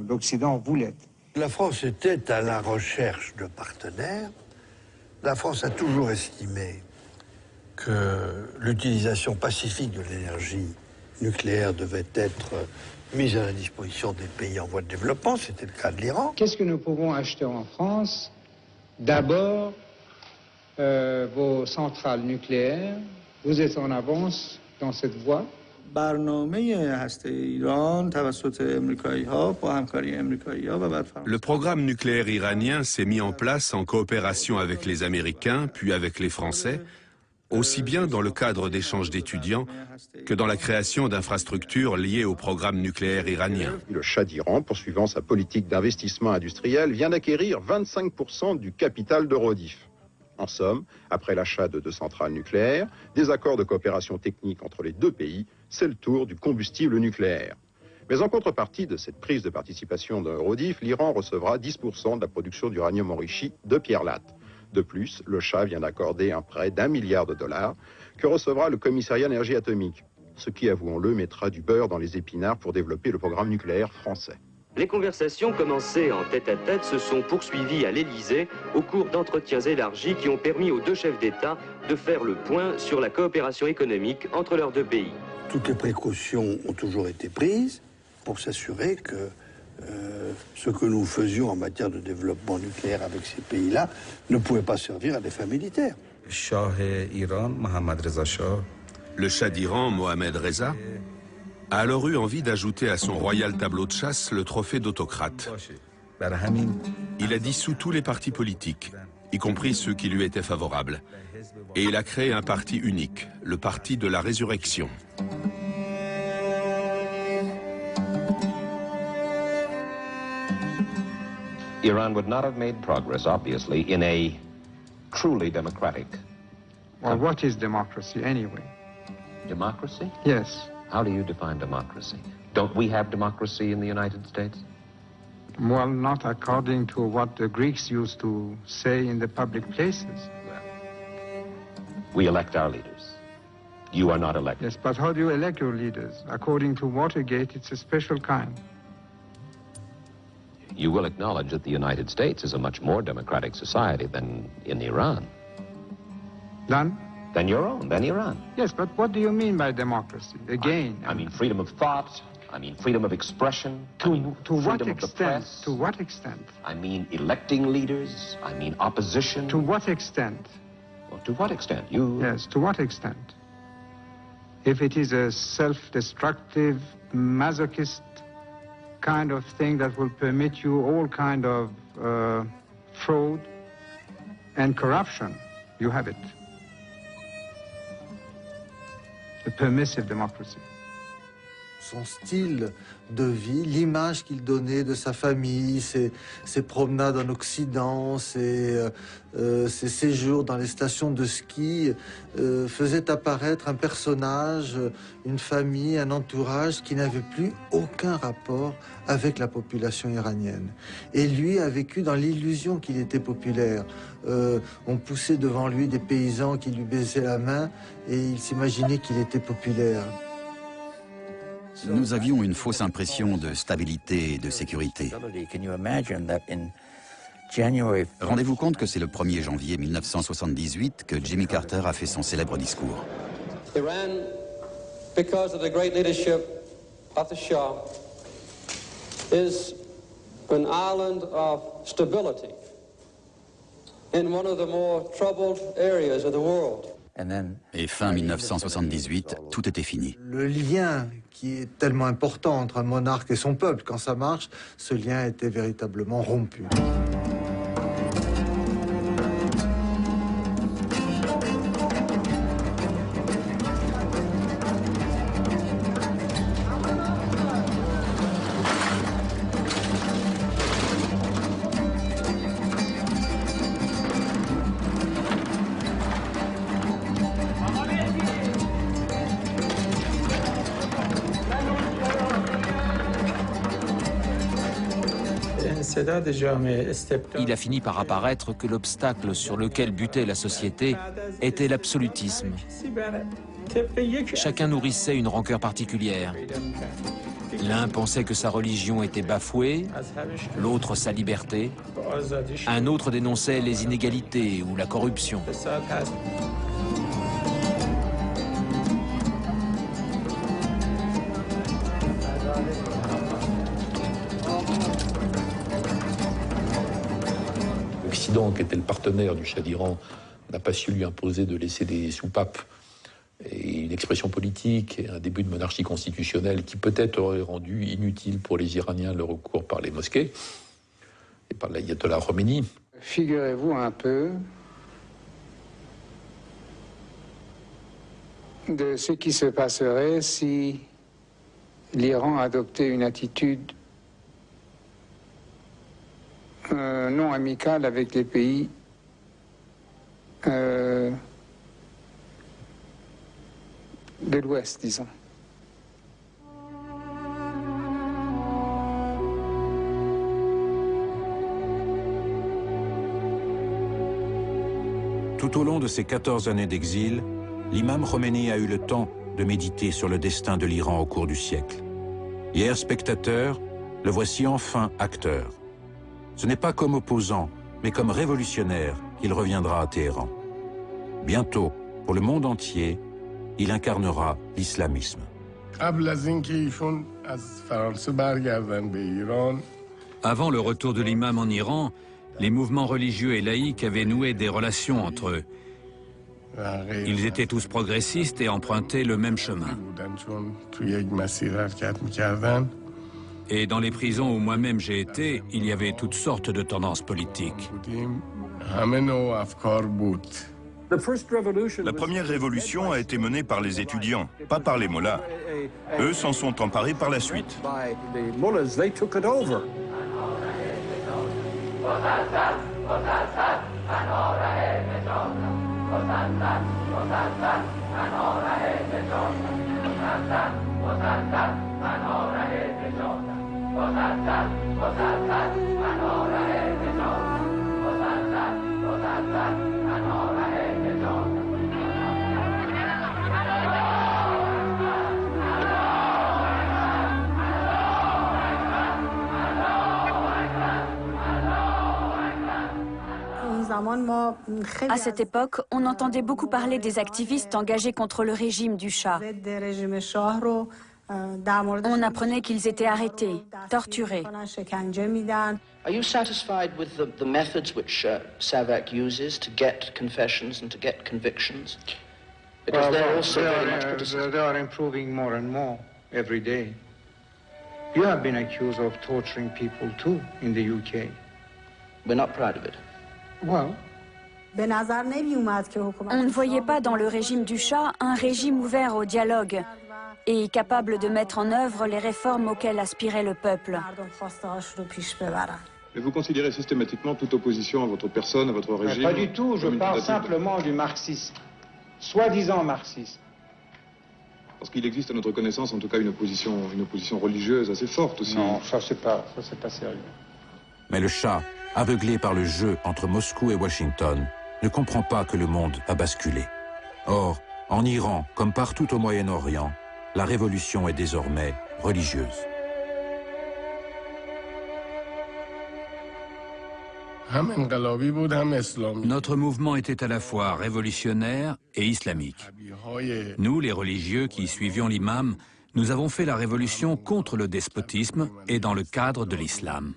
l'Occident, vous l'êtes. La France était à la recherche de partenaires. La France a toujours estimé que l'utilisation pacifique de l'énergie nucléaire devait être mise à la disposition des pays en voie de développement. C'était le cas de l'Iran. Qu'est-ce que nous pouvons acheter en France? D'abord, vos centrales nucléaires. Vous êtes en avance dans cette voie. Le programme nucléaire iranien s'est mis en place en coopération avec les Américains, puis avec les Français, aussi bien dans le cadre d'échanges d'étudiants que dans la création d'infrastructures liées au programme nucléaire iranien. Le Shah d'Iran, poursuivant sa politique d'investissement industriel, vient d'acquérir 25% du capital d'Eurodif. En somme, après l'achat de 2 centrales nucléaires, des accords de coopération technique entre les 2 pays, c'est le tour du combustible nucléaire. Mais en contrepartie de cette prise de participation d'Eurodif, l'Iran recevra 10% de la production d'uranium enrichi de Pierre Latte. De plus, le Shah vient d'accorder un prêt d'1 milliard de dollars que recevra le commissariat énergie atomique, ce qui, avouons-le, mettra du beurre dans les épinards pour développer le programme nucléaire français. Les conversations commencées en tête-à-tête se sont poursuivies à l'Élysée au cours d'entretiens élargis qui ont permis aux 2 chefs d'État de faire le point sur la coopération économique entre leurs 2 pays. Toutes les précautions ont toujours été prises pour s'assurer que ce que nous faisions en matière de développement nucléaire avec ces pays-là ne pouvait pas servir à des fins militaires. Le Shah d'Iran, Mohamed Reza, a alors eu envie d'ajouter à son royal tableau de chasse le trophée d'autocrate. Il a dissous tous les partis politiques, y compris ceux qui lui étaient favorables. Et il a créé un parti unique, le parti de la résurrection. Iran would not have made progress, obviously, in a truly democratic. Well, what is democracy anyway? Democracy? Yes. How do you define democracy? Don't we have democracy in the United States? Well, not according to what the Greeks used to say in the public places. We elect our leaders. You are not elected. Yes, but how do you elect your leaders? According to Watergate, it's a special kind. You will acknowledge that the United States is a much more democratic society than in Iran. Than your own, than Iran. Yes, but what do you mean by democracy? Again, I mean freedom of thought. I mean freedom of expression. To what freedom extent? Of the press. To what extent? I mean electing leaders. I mean opposition. To what extent? Well, to what extent? You. Yes, to what extent? If it is a self-destructive, masochist kind of thing that will permit you all kind of fraud and corruption, you have it. A permissive democracy. Son style de vie, l'image qu'il donnait de sa famille, ses promenades en Occident, ses séjours dans les stations de ski, faisaient apparaître un personnage, une famille, un entourage qui n'avait plus aucun rapport avec la population iranienne. Et lui a vécu dans l'illusion qu'il était populaire. On poussait devant lui des paysans qui lui baisaient la main et il s'imaginait qu'il était populaire. Nous avions une fausse impression de stabilité et de sécurité. Rendez-vous compte que c'est le 1er janvier 1978 que Jimmy Carter a fait son célèbre discours. Iran, because of the great leadership of the Shah, is an island of stability in one of the more troubled areas of the world. Et fin 1978, tout était fini. Le lien qui est tellement important entre un monarque et son peuple, quand ça marche, ce lien était véritablement rompu. Il a fini par apparaître que l'obstacle sur lequel butait la société était l'absolutisme. Chacun nourrissait une rancœur particulière. L'un pensait que sa religion était bafouée, l'autre sa liberté, un autre dénonçait les inégalités ou la corruption. L'Occident, qui était le partenaire du Shah d'Iran, n'a pas su lui imposer de laisser des soupapes et une expression politique et un début de monarchie constitutionnelle qui peut-être aurait rendu inutile pour les Iraniens le recours par les mosquées et par l'ayatollah Khomeini. Figurez-vous un peu de ce qui se passerait si l'Iran adoptait une attitude non amicale avec les pays de l'Ouest, disons. Tout au long de ces 14 années d'exil, l'imam Khomeini a eu le temps de méditer sur le destin de l'Iran au cours du siècle. Hier spectateur, le voici enfin acteur. Ce n'est pas comme opposant, mais comme révolutionnaire qu'il reviendra à Téhéran. Bientôt, pour le monde entier, il incarnera l'islamisme. Avant le retour de l'imam en Iran, les mouvements religieux et laïques avaient noué des relations entre eux. Ils étaient tous progressistes et empruntaient le même chemin. Et dans les prisons où moi-même j'ai été, il y avait toutes sortes de tendances politiques. La première révolution a été menée par les étudiants, pas par les mollahs. Eux s'en sont emparés par la suite. À cette époque, on entendait beaucoup parler des activistes engagés contre le régime du Shah. On apprenait qu'ils étaient arrêtés, torturés. Are you satisfied with the methods which SAVAK uses to get confessions and to get convictions? Because they're also very much criticized. They are improving more and more every day. You have been accused of torturing people too in the UK. We're not proud of it. Well, On ne voyait pas dans le régime du Shah un régime ouvert au dialogue et capable de mettre en œuvre les réformes auxquelles aspirait le peuple. Mais vous considérez systématiquement toute opposition à votre personne, à votre régime? pas du tout, je parle simplement du marxisme, soi-disant marxisme. Parce qu'il existe à notre connaissance en tout cas une opposition religieuse assez forte aussi. Non, ça c'est pas sérieux. Mais le Shah, aveuglé par le jeu entre Moscou et Washington, ne comprend pas que le monde a basculé. Or, en Iran, comme partout au Moyen-Orient, la révolution est désormais religieuse. Notre mouvement était à la fois révolutionnaire et islamique. Nous, les religieux qui suivions l'imam, nous avons fait la révolution contre le despotisme et dans le cadre de l'islam.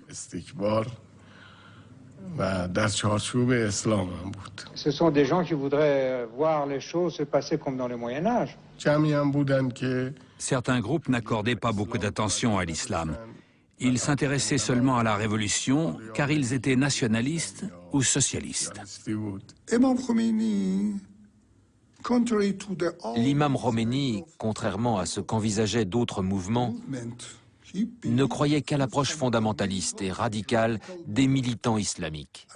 Ce sont des gens qui voudraient voir les choses se passer comme dans le Moyen-Âge. Certains groupes n'accordaient pas beaucoup d'attention à l'islam. Ils s'intéressaient seulement à la révolution car ils étaient nationalistes ou socialistes. L'imam Khomeini, contrairement à ce qu'envisageaient d'autres mouvements, ne croyait qu'à l'approche fondamentaliste et radicale des militants islamiques.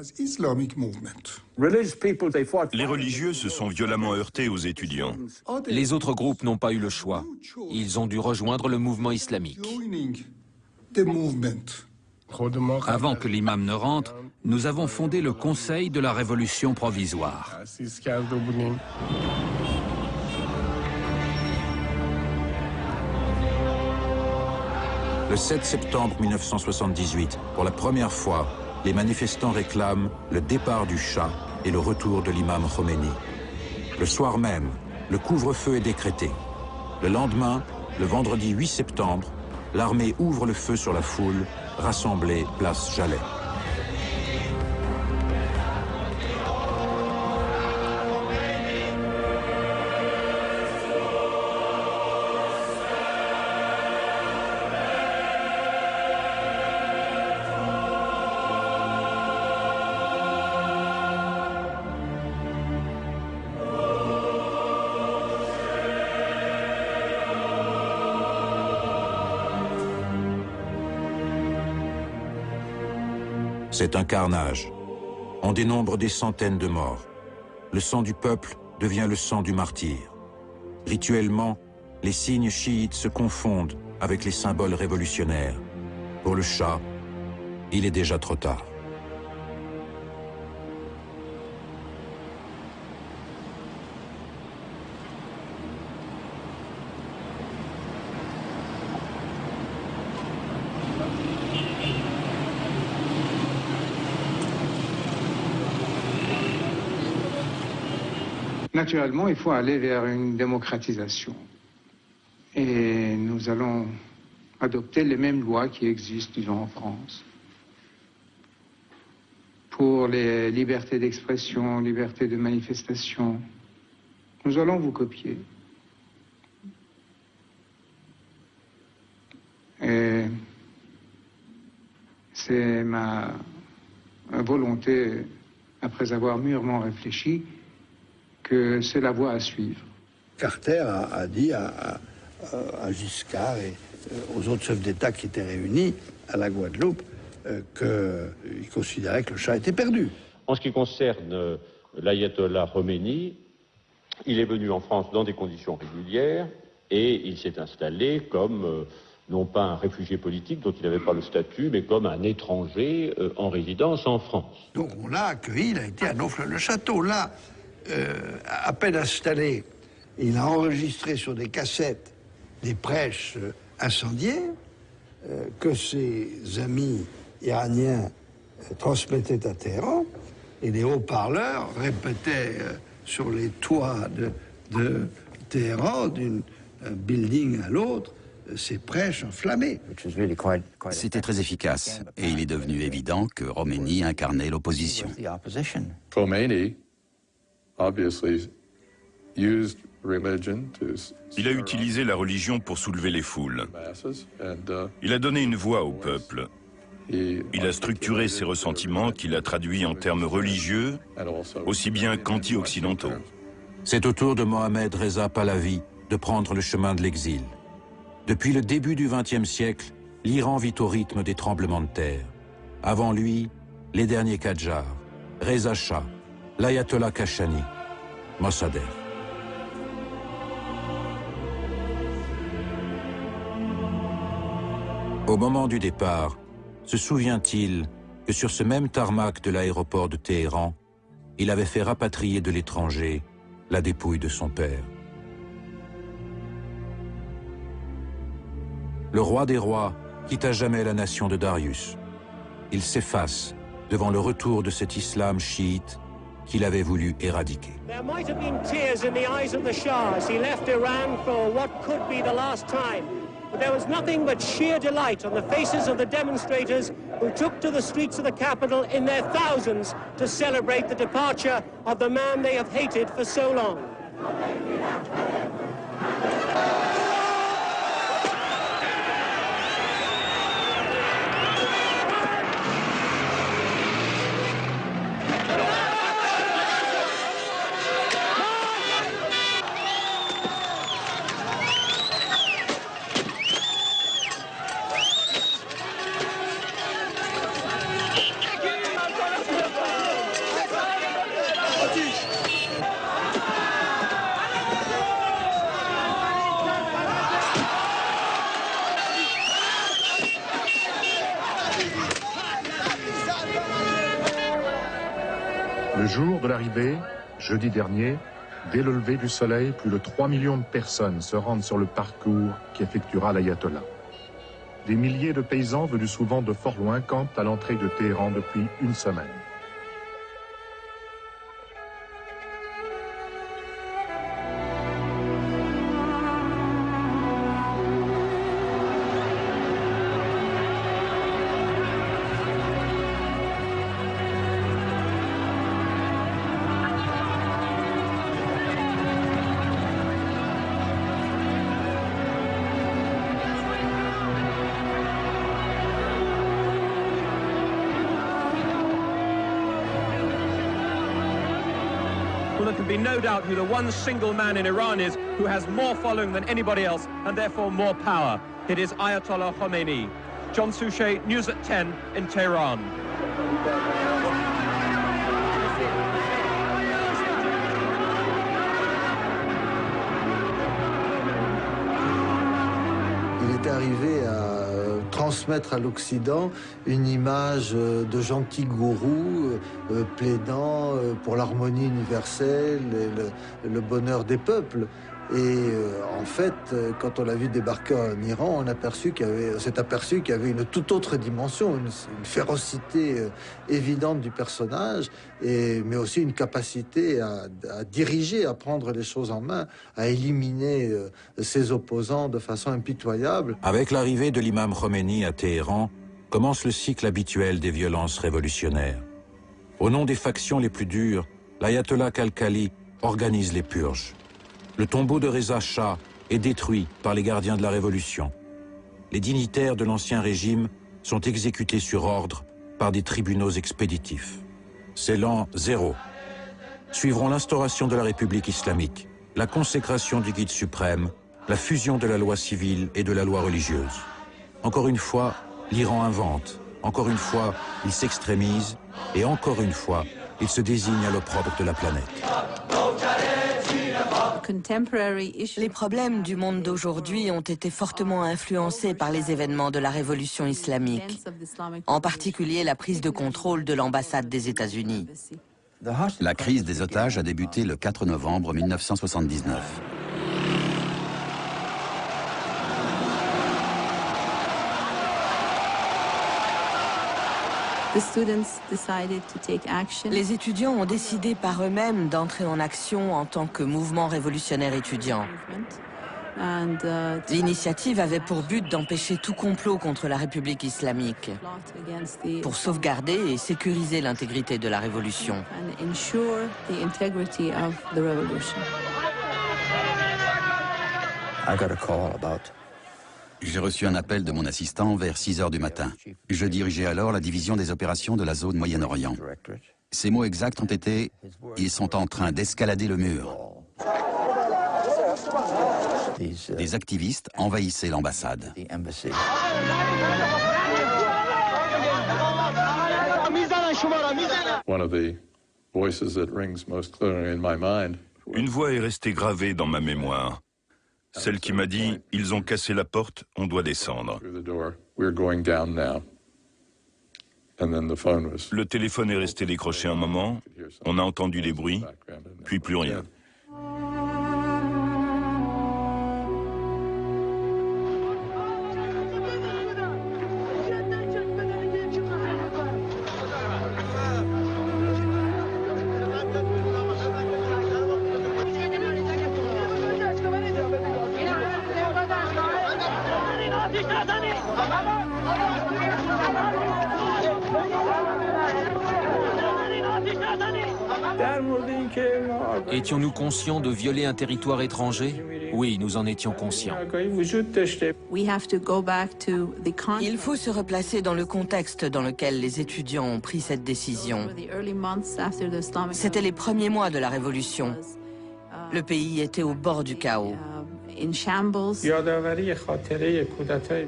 Les religieux se sont violemment heurtés aux étudiants. Les autres groupes n'ont pas eu le choix. Ils ont dû rejoindre le mouvement islamique. Avant que l'imam ne rentre, nous avons fondé le Conseil de la Révolution provisoire. Le 7 septembre 1978, pour la première fois, les manifestants réclament le départ du Shah et le retour de l'imam Khomeini. Le soir même, le couvre-feu est décrété. Le lendemain, le vendredi 8 septembre, l'armée ouvre le feu sur la foule, rassemblée place Jalais. C'est un carnage. On dénombre des centaines de morts. Le sang du peuple devient le sang du martyr. Rituellement, les signes chiites se confondent avec les symboles révolutionnaires. Pour le Shah, il est déjà trop tard. Naturellement, il faut aller vers une démocratisation. Et nous allons adopter les mêmes lois qui existent, disons, en France. Pour les libertés d'expression, liberté de manifestation, nous allons vous copier. Et c'est ma volonté, après avoir mûrement réfléchi, que c'est la voie à suivre. Carter a dit à Giscard et aux autres chefs d'État qui étaient réunis à la Guadeloupe qu'il considérait que le Shah était perdu. En ce qui concerne l'ayatollah Khomeini, il est venu en France dans des conditions régulières et il s'est installé comme, non pas un réfugié politique dont il n'avait pas le statut, mais comme un étranger en résidence en France. Donc on l'a accueilli, il a été à Naufle-le-Château. Là, à peine installé, il a enregistré sur des cassettes des prêches incendiaires que ses amis iraniens transmettaient à Téhéran, et les haut-parleurs répétaient sur les toits de Téhéran, d'un building à l'autre, ces prêches enflammés. C'était très efficace, et il est devenu évident que Khomeini incarnait l'opposition. Khomeini, obviously, used religion to... Il a utilisé la religion pour soulever les foules. Il a donné une voix au peuple. Il a structuré ses ressentiments qu'il a traduits en termes religieux, aussi bien qu'anti-occidentaux. C'est au tour de Mohamed Reza Pahlavi de prendre le chemin de l'exil. Depuis le début du XXe siècle, l'Iran vit au rythme des tremblements de terre. Avant lui, les derniers Qadjars, Reza Shah, l'ayatollah Kashani, Mossadegh. Au moment du départ, se souvient-il que sur ce même tarmac de l'aéroport de Téhéran, il avait fait rapatrier de l'étranger la dépouille de son père. Le roi des rois quitte à jamais la nation de Darius. Il s'efface devant le retour de cet islam chiite qu'il avait voulu éradiquer. There might have been tears in the eyes of the Shah as he left Iran for what could be the last time. But there was nothing but sheer delight on the faces of the demonstrators who took to the streets of the capital in their thousands to celebrate the departure of the man they have hated for so long. Le jour de l'arrivée, jeudi dernier, dès le lever du soleil, plus de 3 millions de personnes se rendent sur le parcours qui effectuera l'ayatollah. Des milliers de paysans venus souvent de fort loin campent à l'entrée de Téhéran depuis une semaine. Well, there can be no doubt who the one single man in Iran is who has more following than anybody else and therefore more power. It is Ayatollah Khomeini. John Suchet, News at 10 in Tehran. Il est arrivé à transmettre à l'Occident une image de gentil gourou plaidant pour l'harmonie universelle et le bonheur des peuples. Et en fait, quand on l'a vu débarquer en Iran, on s'est aperçu qu'il y avait une toute autre dimension, une férocité évidente du personnage, mais aussi une capacité à diriger, à prendre les choses en main, à éliminer ses opposants de façon impitoyable. Avec l'arrivée de l'imam Khomeini à Téhéran, commence le cycle habituel des violences révolutionnaires. Au nom des factions les plus dures, l'ayatollah Khalkhali organise les purges. Le tombeau de Reza Shah est détruit par les gardiens de la Révolution. Les dignitaires de l'ancien régime sont exécutés sur ordre par des tribunaux expéditifs. C'est l'an 0. Suivront l'instauration de la République islamique, la consécration du guide suprême, la fusion de la loi civile et de la loi religieuse. Encore une fois, l'Iran invente. Encore une fois, il s'extrémise. Et encore une fois, il se désigne à l'opprobre de la planète. Les problèmes du monde d'aujourd'hui ont été fortement influencés par les événements de la révolution islamique, en particulier la prise de contrôle de l'ambassade des États-Unis. La crise des otages a débuté le 4 novembre 1979. Les étudiants ont décidé par eux-mêmes d'entrer en action en tant que mouvement révolutionnaire étudiant. L'initiative avait pour but d'empêcher tout complot contre la République islamique, pour sauvegarder et sécuriser l'intégrité de la révolution. J'ai reçu un appel de mon assistant vers 6 heures du matin. Je dirigeais alors la division des opérations de la zone Moyen-Orient. Ses mots exacts ont été « Ils sont en train d'escalader le mur ». Des activistes envahissaient l'ambassade. Une voix est restée gravée dans ma mémoire. Celle qui m'a dit « Ils ont cassé la porte, on doit descendre ». Le téléphone est resté décroché un moment, on a entendu les bruits, puis plus rien. Étions-nous conscients de violer un territoire étranger? Oui, nous en étions conscients. Il faut se replacer dans le contexte dans lequel les étudiants ont pris cette décision. C'était les premiers mois de la Révolution. Le pays était au bord du chaos.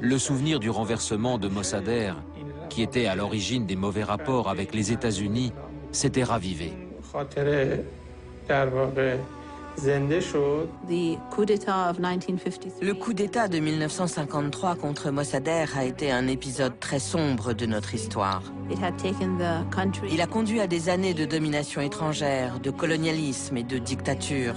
Le souvenir du renversement de Mossadegh, qui était à l'origine des mauvais rapports avec les États-Unis, s'était ravivé. Le coup d'État de 1953 contre Mossadegh a été un épisode très sombre de notre histoire. Il a conduit à des années de domination étrangère, de colonialisme et de dictature.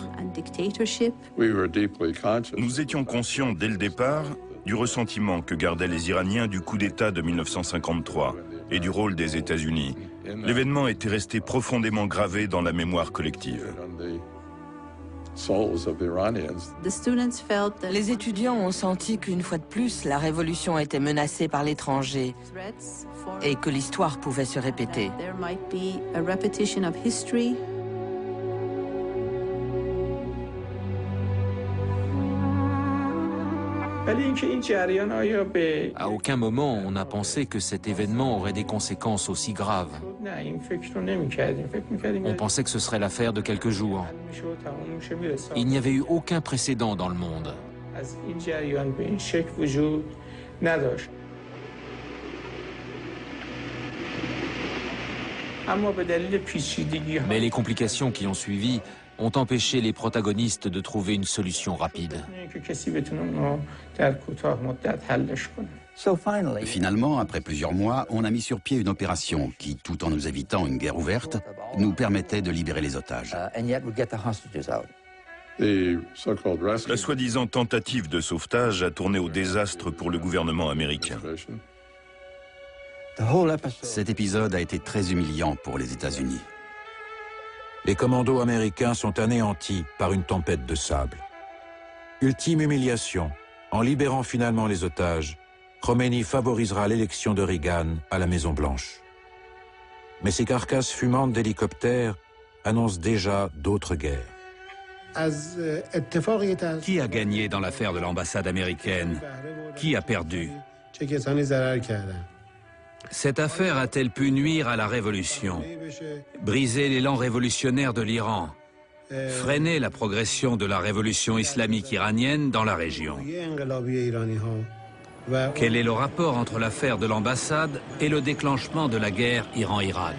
Nous étions conscients dès le départ du ressentiment que gardaient les Iraniens du coup d'État de 1953 et du rôle des États-Unis. L'événement était resté profondément gravé dans la mémoire collective. Les étudiants ont senti qu'une fois de plus, la révolution était menacée par l'étranger et que l'histoire pouvait se répéter. À aucun moment on n'a pensé que cet événement aurait des conséquences aussi graves. On pensait que ce serait l'affaire de quelques jours. Il n'y avait eu aucun précédent dans le monde. Mais les complications qui ont suivi ont empêché les protagonistes de trouver une solution rapide. Finalement, après plusieurs mois, on a mis sur pied une opération qui, tout en nous évitant une guerre ouverte, nous permettait de libérer les otages. La soi-disant tentative de sauvetage a tourné au désastre pour le gouvernement américain. Cet épisode a été très humiliant pour les États-Unis. Les commandos américains sont anéantis par une tempête de sable. Ultime humiliation, en libérant finalement les otages, Khomeini favorisera l'élection de Reagan à la Maison-Blanche. Mais ces carcasses fumantes d'hélicoptères annoncent déjà d'autres guerres. Qui a gagné dans l'affaire de l'ambassade américaine? Qui a perdu? Cette affaire a-t-elle pu nuire à la révolution, briser l'élan révolutionnaire de l'Iran, freiner la progression de la révolution islamique iranienne dans la région? Quel est le rapport entre l'affaire de l'ambassade et le déclenchement de la guerre Iran-Irak?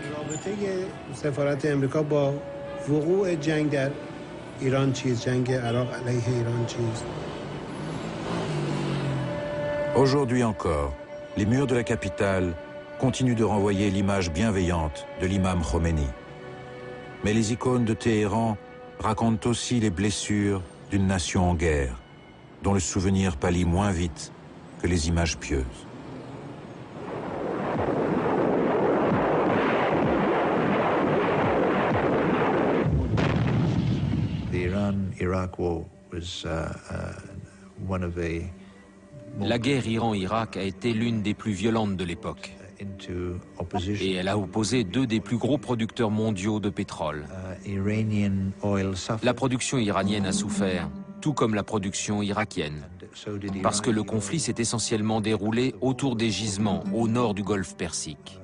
Aujourd'hui encore, les murs de la capitale continuent de renvoyer l'image bienveillante de l'imam Khomeini. Mais les icônes de Téhéran racontent aussi les blessures d'une nation en guerre, dont le souvenir pâlit moins vite que les images pieuses. La guerre Iran-Irak a été l'une des plus violentes de l'époque. Et elle a opposé deux des plus gros producteurs mondiaux de pétrole. La production iranienne a souffert, tout comme la production irakienne, parce que le conflit s'est essentiellement déroulé autour des gisements au nord du golfe Persique.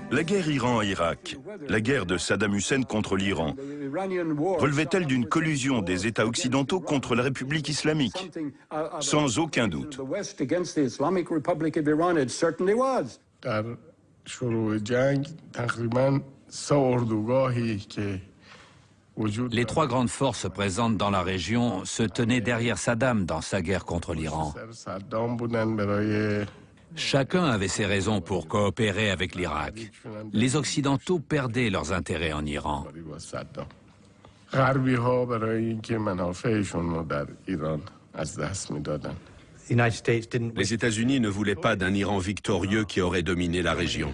La guerre Iran-Irak, la guerre de Saddam Hussein contre l'Iran, relevait-elle d'une collusion des États occidentaux contre la République islamique? Sans aucun doute. Les trois grandes forces présentes dans la région se tenaient derrière Saddam dans sa guerre contre l'Iran. Chacun avait ses raisons pour coopérer avec l'Irak. Les Occidentaux perdaient leurs intérêts en Iran. Les États-Unis ne voulaient pas d'un Iran victorieux qui aurait dominé la région.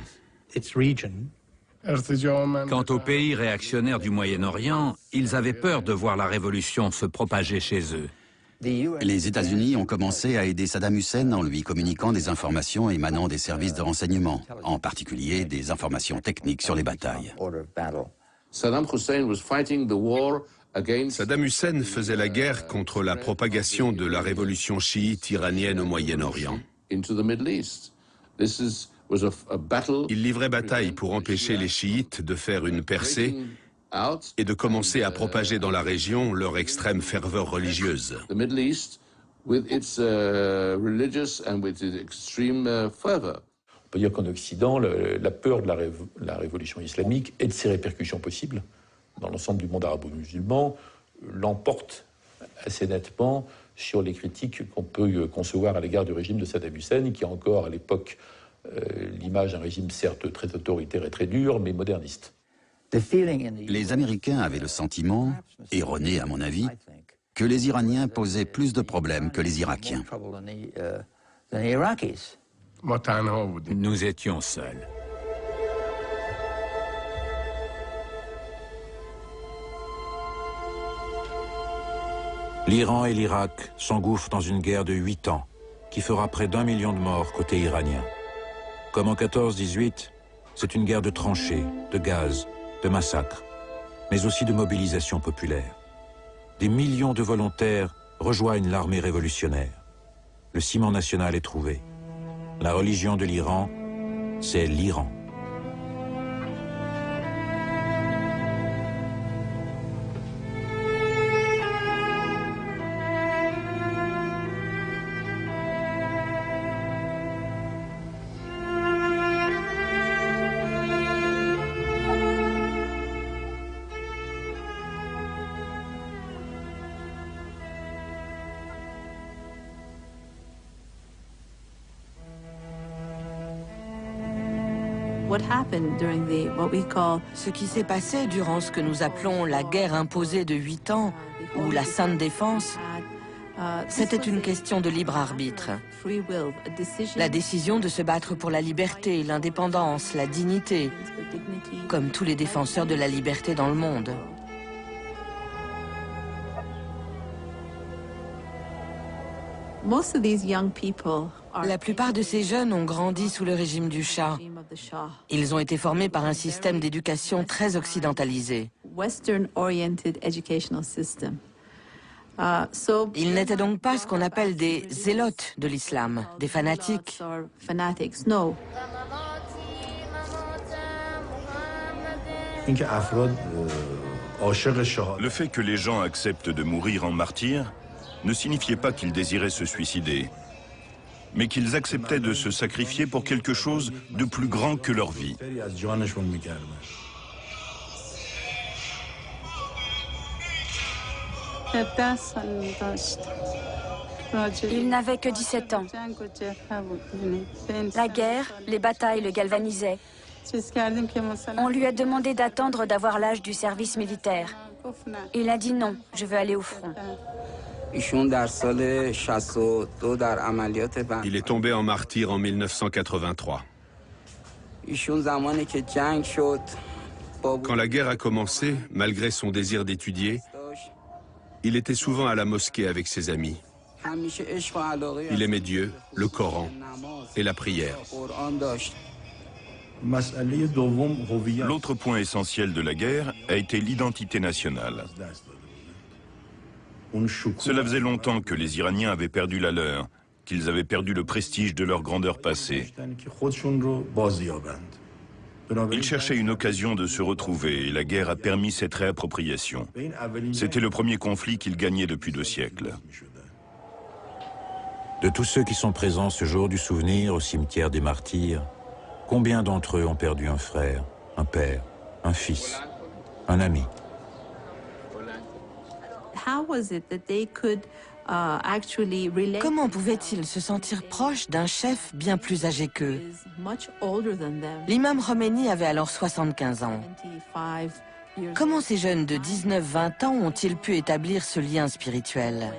Quant aux pays réactionnaires du Moyen-Orient, ils avaient peur de voir la révolution se propager chez eux. Les États-Unis ont commencé à aider Saddam Hussein en lui communiquant des informations émanant des services de renseignement, en particulier des informations techniques sur les batailles. Saddam Hussein faisait la guerre contre la propagation de la révolution chiite iranienne au Moyen-Orient. Il livrait bataille pour empêcher les chiites de faire une percée et de commencer à propager dans la région leur extrême ferveur religieuse. On peut dire qu'en Occident, la peur de la révolution islamique et de ses répercussions possibles dans l'ensemble du monde arabo-musulman l'emporte assez nettement sur les critiques qu'on peut concevoir à l'égard du régime de Saddam Hussein, qui a encore à l'époque l'image d'un régime certes très autoritaire et très dur, mais moderniste. Les Américains avaient le sentiment, erroné à mon avis, que les Iraniens posaient plus de problèmes que les Irakiens. Nous étions seuls. L'Iran et l'Irak s'engouffrent dans une guerre de 8 ans qui fera près d'1 million de morts côté iranien. Comme en 14-18, c'est une guerre de tranchées, de gaz, de massacres, mais aussi de mobilisation populaire. Des millions de volontaires rejoignent l'armée révolutionnaire. Le ciment national est trouvé. La religion de l'Iran, c'est l'Iran. Ce qui s'est passé durant ce que nous appelons la guerre imposée de 8 ans, ou la Sainte Défense, C'était une question de libre arbitre. La décision de se battre pour la liberté, l'indépendance, la dignité, comme tous les défenseurs de la liberté dans le monde. La plupart de ces jeunes ont grandi sous le régime du Shah. Ils ont été formés par un système d'éducation très occidentalisé. Ils n'étaient donc pas ce qu'on appelle des zélotes de l'islam, des fanatiques. Le fait que les gens acceptent de mourir en martyrs ne signifiait pas qu'ils désiraient se suicider, mais qu'ils acceptaient de se sacrifier pour quelque chose de plus grand que leur vie. Il n'avait que 17 ans. La guerre, les batailles le galvanisaient. On lui a demandé d'attendre d'avoir l'âge du service militaire. Il a dit non, je veux aller au front. Il est tombé en martyr en 1983. Quand la guerre a commencé, malgré son désir d'étudier, il était souvent à la mosquée avec ses amis. Il aimait Dieu, le Coran et la prière. L'autre point essentiel de la guerre a été l'identité nationale. Cela faisait longtemps que les Iraniens avaient perdu la leur, qu'ils avaient perdu le prestige de leur grandeur passée. Ils cherchaient une occasion de se retrouver et la guerre a permis cette réappropriation. C'était le premier conflit qu'ils gagnaient depuis 2 siècles. De tous ceux qui sont présents ce jour du souvenir au cimetière des martyrs, combien d'entre eux ont perdu un frère, un père, un fils, un ami? Comment pouvaient-ils se sentir proches d'un chef bien plus âgé qu'eux? L'imam Khomeini avait alors 75 ans. Comment ces jeunes de 19-20 ans ont-ils pu établir ce lien spirituel?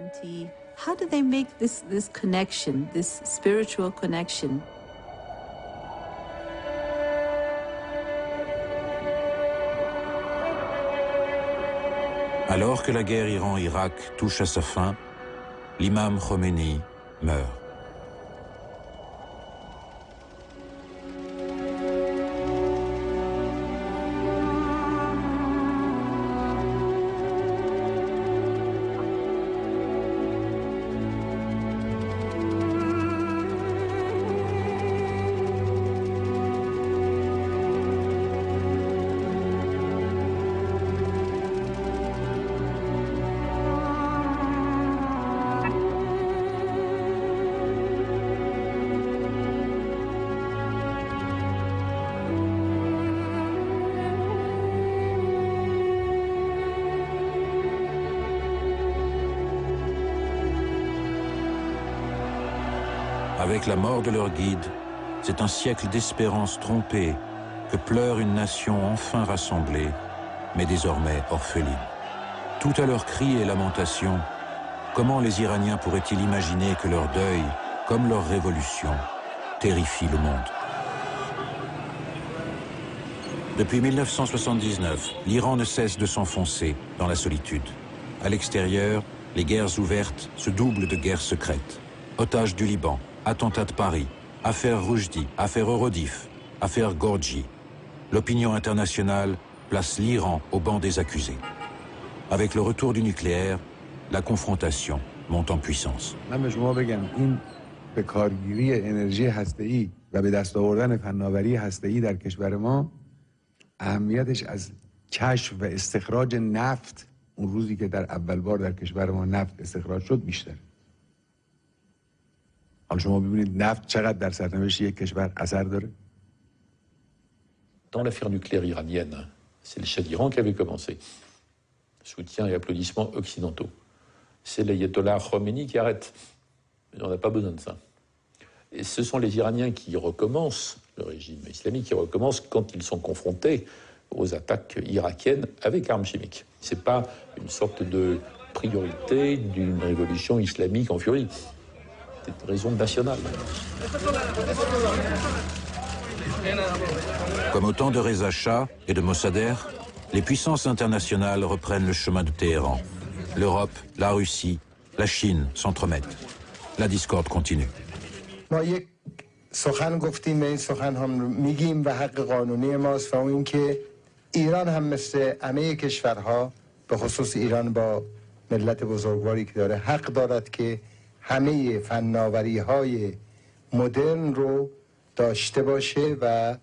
Alors que la guerre Iran-Irak touche à sa fin, l'imam Khomeini meurt. Avec la mort de leur guide, c'est un siècle d'espérance trompée que pleure une nation enfin rassemblée, mais désormais orpheline. Tout à leurs cris et lamentations, comment les Iraniens pourraient-ils imaginer que leur deuil, comme leur révolution, terrifie le monde? Depuis 1979, l'Iran ne cesse de s'enfoncer dans la solitude. À l'extérieur, les guerres ouvertes se doublent de guerres secrètes. Otages du Liban, attentat de Paris, affaire Rushdie, affaire Eurodif, affaire Gorgi. L'opinion internationale place l'Iran au banc des accusés. Avec le retour du nucléaire, la confrontation monte en puissance. Dans l'affaire nucléaire iranienne, c'est le Shah d'Iran qui avait commencé. Soutien et applaudissements occidentaux. C'est l'ayatollah Khomeini qui arrête. On n'a pas besoin de ça. Et ce sont les Iraniens qui recommencent, le régime islamique qui recommence quand ils sont confrontés aux attaques irakiennes avec armes chimiques. Ce n'est pas une sorte de priorité d'une révolution islamique en furie. C'était une raison nationale. Comme au temps de Reza Shah et de Mossadegh, les puissances internationales reprennent le chemin de Téhéran. L'Europe, la Russie, la Chine s'entremettent. La discorde continue. سخن گفتیم به این سخن هم میگیم و حق قانونی ماست و این که ایران هم مثل همه کشورها به خصوص ایران با ملت بزرگواری که داره حق دارد که همه فناوری‌های مدرن رو داشته باشه و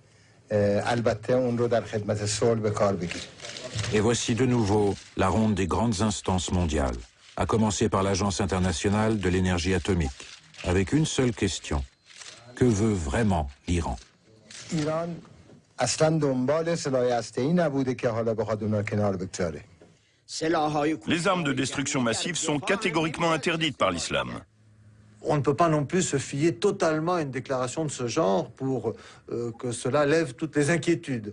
البته اون رو در خدمت صلح به کار بگیره. Et voici de nouveau la ronde des grandes instances mondiales, à commencer par l'Agence internationale de l'énergie atomique, avec une seule question. Que veut vraiment l'Iran? ایران اصلا دنبال سلاح هسته‌ای نبوده که حالا بخواد اونها کنار بگذاره. Les armes de destruction massive sont catégoriquement interdites par l'islam. On ne peut pas non plus se fier totalement à une déclaration de ce genre pour que cela lève toutes les inquiétudes.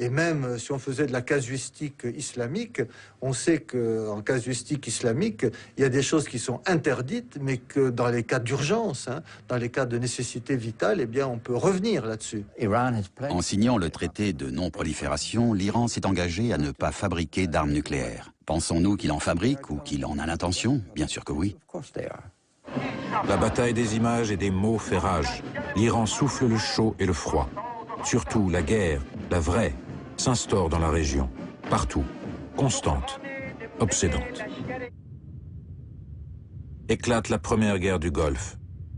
Et même si on faisait de la casuistique islamique, on sait qu'en casuistique islamique, il y a des choses qui sont interdites, mais que dans les cas d'urgence, dans les cas de nécessité vitale, eh bien, on peut revenir là-dessus. En signant le traité de non-prolifération, l'Iran s'est engagé à ne pas fabriquer d'armes nucléaires. Pensons-nous qu'il en fabrique ou qu'il en a l'intention? Bien sûr que oui. La bataille des images et des mots fait rage. L'Iran souffle le chaud et le froid. Surtout, la guerre, la vraie, s'instaure dans la région. Partout. Constante. Obsédante. Éclate la première guerre du Golfe.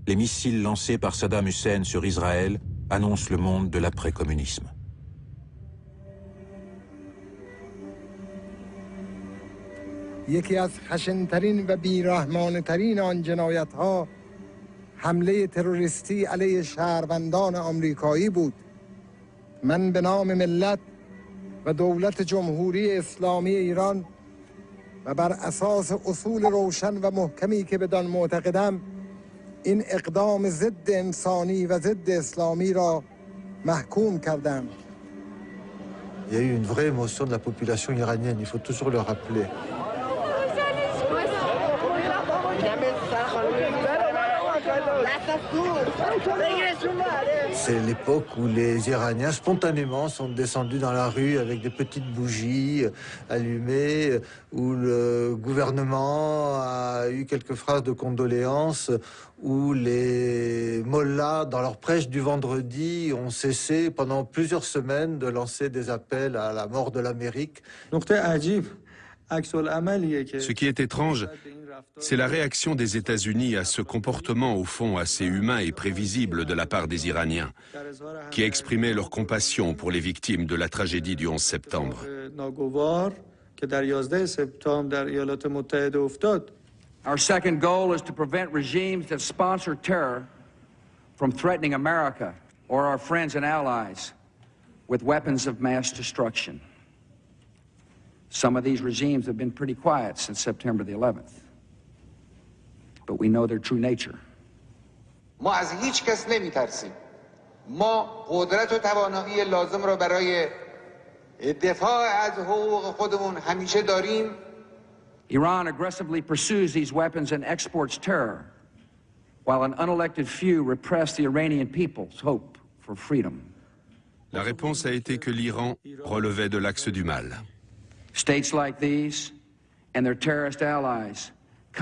Les missiles lancés par Saddam Hussein sur Israël annoncent le monde de l'après-communisme. یکی از خشن‌ترین و بی‌رحمانه‌ترین آن جنایت‌ها حمله تروریستی علیه شهروندان آمریکایی بود. من به نام ملت و دولت جمهوری اسلامی ایران و بر اساس اصول روشن و محکمی که بدان معتقدم این اقدام ضد انسانی و ضد اسلامی را محکوم کردم. Il y a eu une vraie émotion de la population iranienne, il faut toujours le rappeler. C'est l'époque où les Iraniens spontanément sont descendus dans la rue avec des petites bougies allumées, où le gouvernement a eu quelques phrases de condoléances, où les mollahs, dans leur prêche du vendredi, ont cessé pendant plusieurs semaines de lancer des appels à la mort de l'Amérique. Ce qui est étrange, c'est la réaction des États-Unis à ce comportement au fond assez humain et prévisible de la part des Iraniens, qui exprimaient leur compassion pour les victimes de la tragédie du 11 septembre. Our second goal is to prevent regimes that sponsor terror from threatening America or our friends and allies with weapons of mass destruction. Some of these regimes have been pretty quiet since September the 11th, but we know their true nature. ما از هیچ کس نمی‌ترسیم. ما قدرت و توانایی لازم را برای دفاع از حقوق خودمون همیشه داریم. Iran aggressively pursues these weapons and exports terror, while an unelected few repress the Iranian people's hope for freedom. La réponse a été que l'Iran relevait de l'axe du mal. States like these and their terrorist allies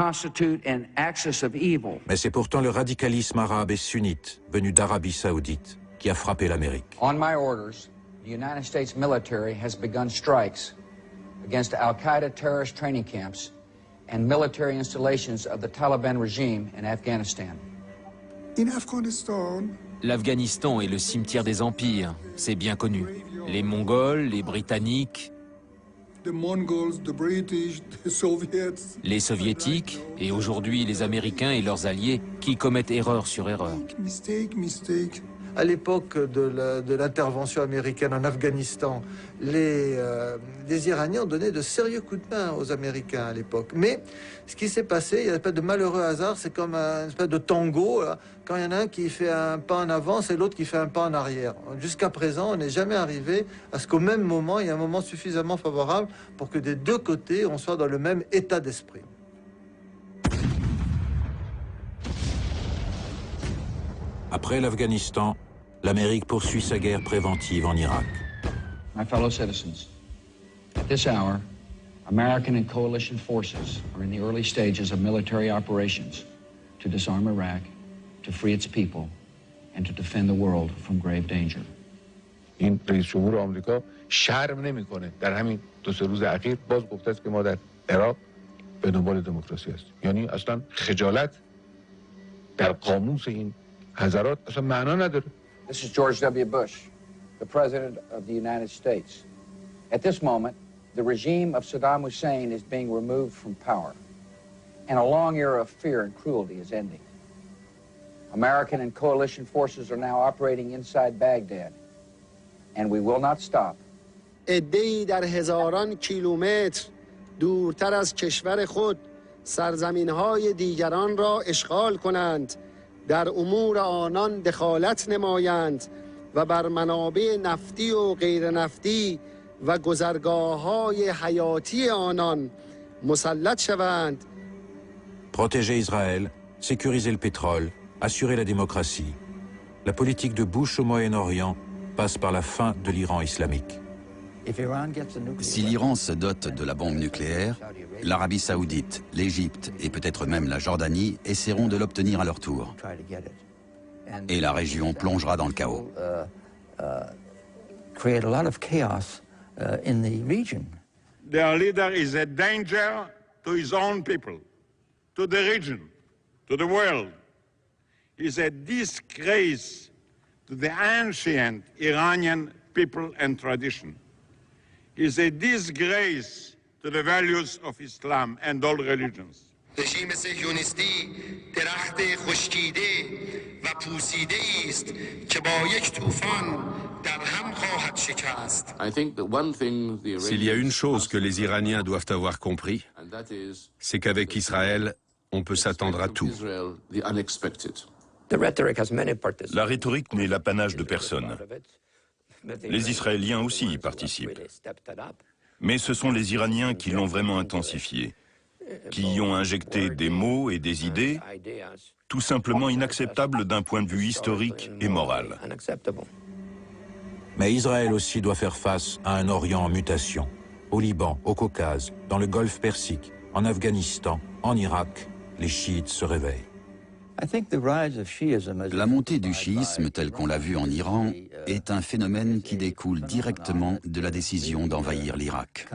constitute an axis of evil. Mais c'est pourtant le radicalisme arabe et sunnite venu d'Arabie Saoudite qui a frappé l'Amérique. On my orders, the United States military has begun strikes against Al-Qaeda terrorist training camps and military installations of the Taliban regime in Afghanistan. L'Afghanistan est le cimetière des empires, c'est bien connu. Les Mongols, les Britanniques, les Soviétiques et aujourd'hui les Américains et leurs alliés qui commettent erreur sur erreur. À l'époque de l'intervention américaine en Afghanistan, les Iraniens ont donné de sérieux coups de main aux Américains à l'époque. Mais ce qui s'est passé, il y a une espèce de malheureux hasard, c'est comme une espèce de tango. Là. Quand il y en a un qui fait un pas en avant, c'est l'autre qui fait un pas en arrière. Jusqu'à présent, on n'est jamais arrivé à ce qu'au même moment, il y ait un moment suffisamment favorable pour que des deux côtés, on soit dans le même état d'esprit. Après l'Afghanistan, l'Amérique poursuit sa guerre préventive en Irak. My fellow citizens, at this hour, American and coalition forces are in the early stages of military operations to disarm Iraq, to free its people, and to defend the world from grave danger. این رئیس جمهور آمریکا شرم نمیکنه در همین 2-3 روز اخیر باز گفته است که ما در عراق به دنبال دموکراسی هستیم. یعنی اصلا خجالت در قاموس این حضرات اصلا معنا نداره. This is George W. Bush, the President of the United States. At this moment, the regime of Saddam Hussein is being removed from power, and a long era of fear and cruelty is ending. American and coalition forces are now operating inside Baghdad, and we will not stop. عده‌ای در هزاران کیلومتر دورتر از کشور خود سرزمین‌های دیگران را اشغال کنند، در امور آنان دخالت نمایند و بر منابع نفتی و غیر نفتی و گذرگاه‌های حیاتی آنان مسلط شوند. Protéger Israël, sécuriser le pétrole, assurer la démocratie. La politique de Bush au Moyen-Orient passe par la fin de l'Iran islamique. Si l'Iran se dote de la bombe nucléaire, l'Arabie saoudite, l'Égypte et peut-être même la Jordanie essaieront de l'obtenir à leur tour. Et la région plongera dans le chaos. Their leader is a danger to his own people, to the region, to the world. He's a disgrace to the ancient Iranian people and tradition. Is a disgrace to the values of Islam and all religions. رژیم صهیونیستی درخت خشکیده و پوسیده است که با یک طوفان در هم خواهد شکست. S'il y a une chose que les Iraniens doivent avoir compris, c'est qu'avec Israël, on peut s'attendre à tout. La rhétorique n'est l'apanage de personne. Les Israéliens aussi y participent. Mais ce sont les Iraniens qui l'ont vraiment intensifié, qui y ont injecté des mots et des idées tout simplement inacceptables d'un point de vue historique et moral. Mais Israël aussi doit faire face à un Orient en mutation. Au Liban, au Caucase, dans le Golfe Persique, en Afghanistan, en Irak, les chiites se réveillent. La montée du chiisme, tel qu'on l'a vu en Iran, est un phénomène qui découle directement de la décision d'envahir l'Irak.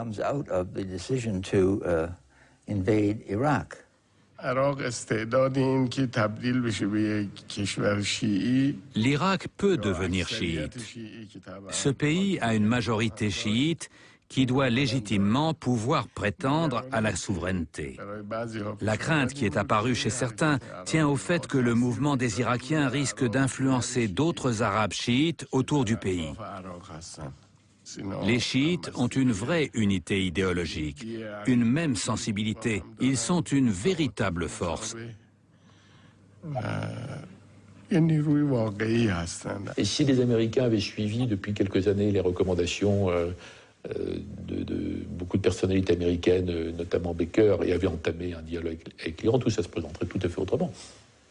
L'Irak peut devenir chiite. Ce pays a une majorité chiite qui doit légitimement pouvoir prétendre à la souveraineté. La crainte qui est apparue chez certains tient au fait que le mouvement des Irakiens risque d'influencer d'autres Arabes chiites autour du pays. Les chiites ont une vraie unité idéologique, une même sensibilité. Ils sont une véritable force. Et si les Américains avaient suivi depuis quelques années les recommandations de beaucoup de personnalités américaines, notamment Baker, et avaient entamé un dialogue avec l'Iran, tout ça se présenterait tout à fait autrement.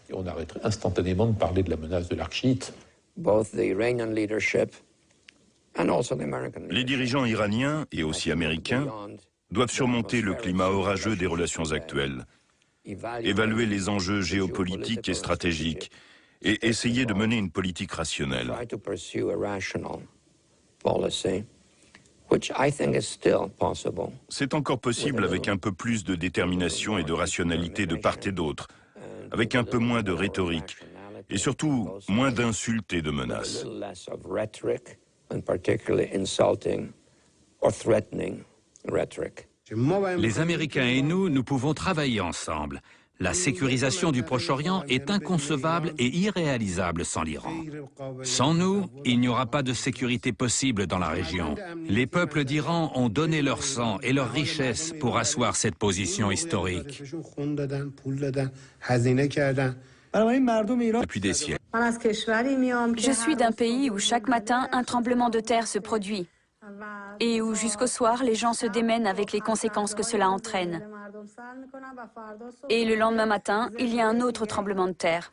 Et on arrêterait instantanément de parler de la menace de l'arc chiite. Les dirigeants iraniens et aussi américains doivent surmonter le climat orageux des relations actuelles, évaluer les enjeux géopolitiques et stratégiques et essayer de mener une politique rationnelle. C'est encore possible avec un peu plus de détermination et de rationalité de part et d'autre, avec un peu moins de rhétorique et surtout moins d'insultes et de menaces. Les Américains et nous pouvons travailler ensemble. La sécurisation du Proche-Orient est inconcevable et irréalisable sans l'Iran. Sans nous, il n'y aura pas de sécurité possible dans la région. Les peuples d'Iran ont donné leur sang et leur richesse pour asseoir cette position historique. Depuis des siècles. Je suis d'un pays où chaque matin, un tremblement de terre se produit et où jusqu'au soir, les gens se démènent avec les conséquences que cela entraîne. Et le lendemain matin, il y a un autre tremblement de terre.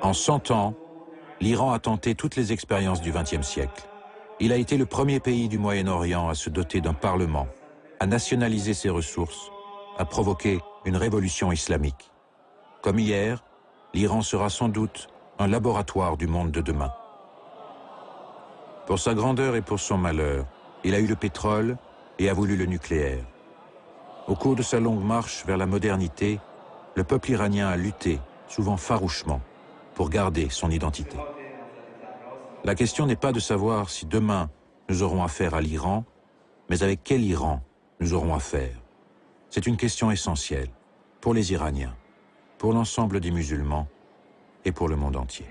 En 100 ans, l'Iran a tenté toutes les expériences du XXe siècle. Il a été le premier pays du Moyen-Orient à se doter d'un parlement, à nationaliser ses ressources, à provoquer une révolution islamique. Comme hier, l'Iran sera sans doute un laboratoire du monde de demain. Pour sa grandeur et pour son malheur, il a eu le pétrole et a voulu le nucléaire. Au cours de sa longue marche vers la modernité, le peuple iranien a lutté, souvent farouchement, pour garder son identité. La question n'est pas de savoir si demain nous aurons affaire à l'Iran, mais avec quel Iran nous aurons affaire. C'est une question essentielle pour les Iraniens, pour l'ensemble des musulmans et pour le monde entier.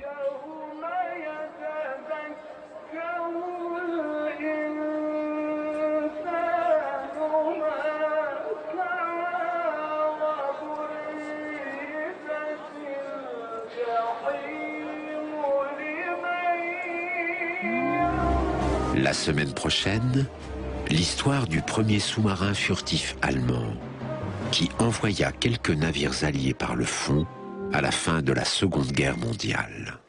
La semaine prochaine, l'histoire du premier sous-marin furtif allemand qui envoya quelques navires alliés par le fond à la fin de la Seconde Guerre mondiale.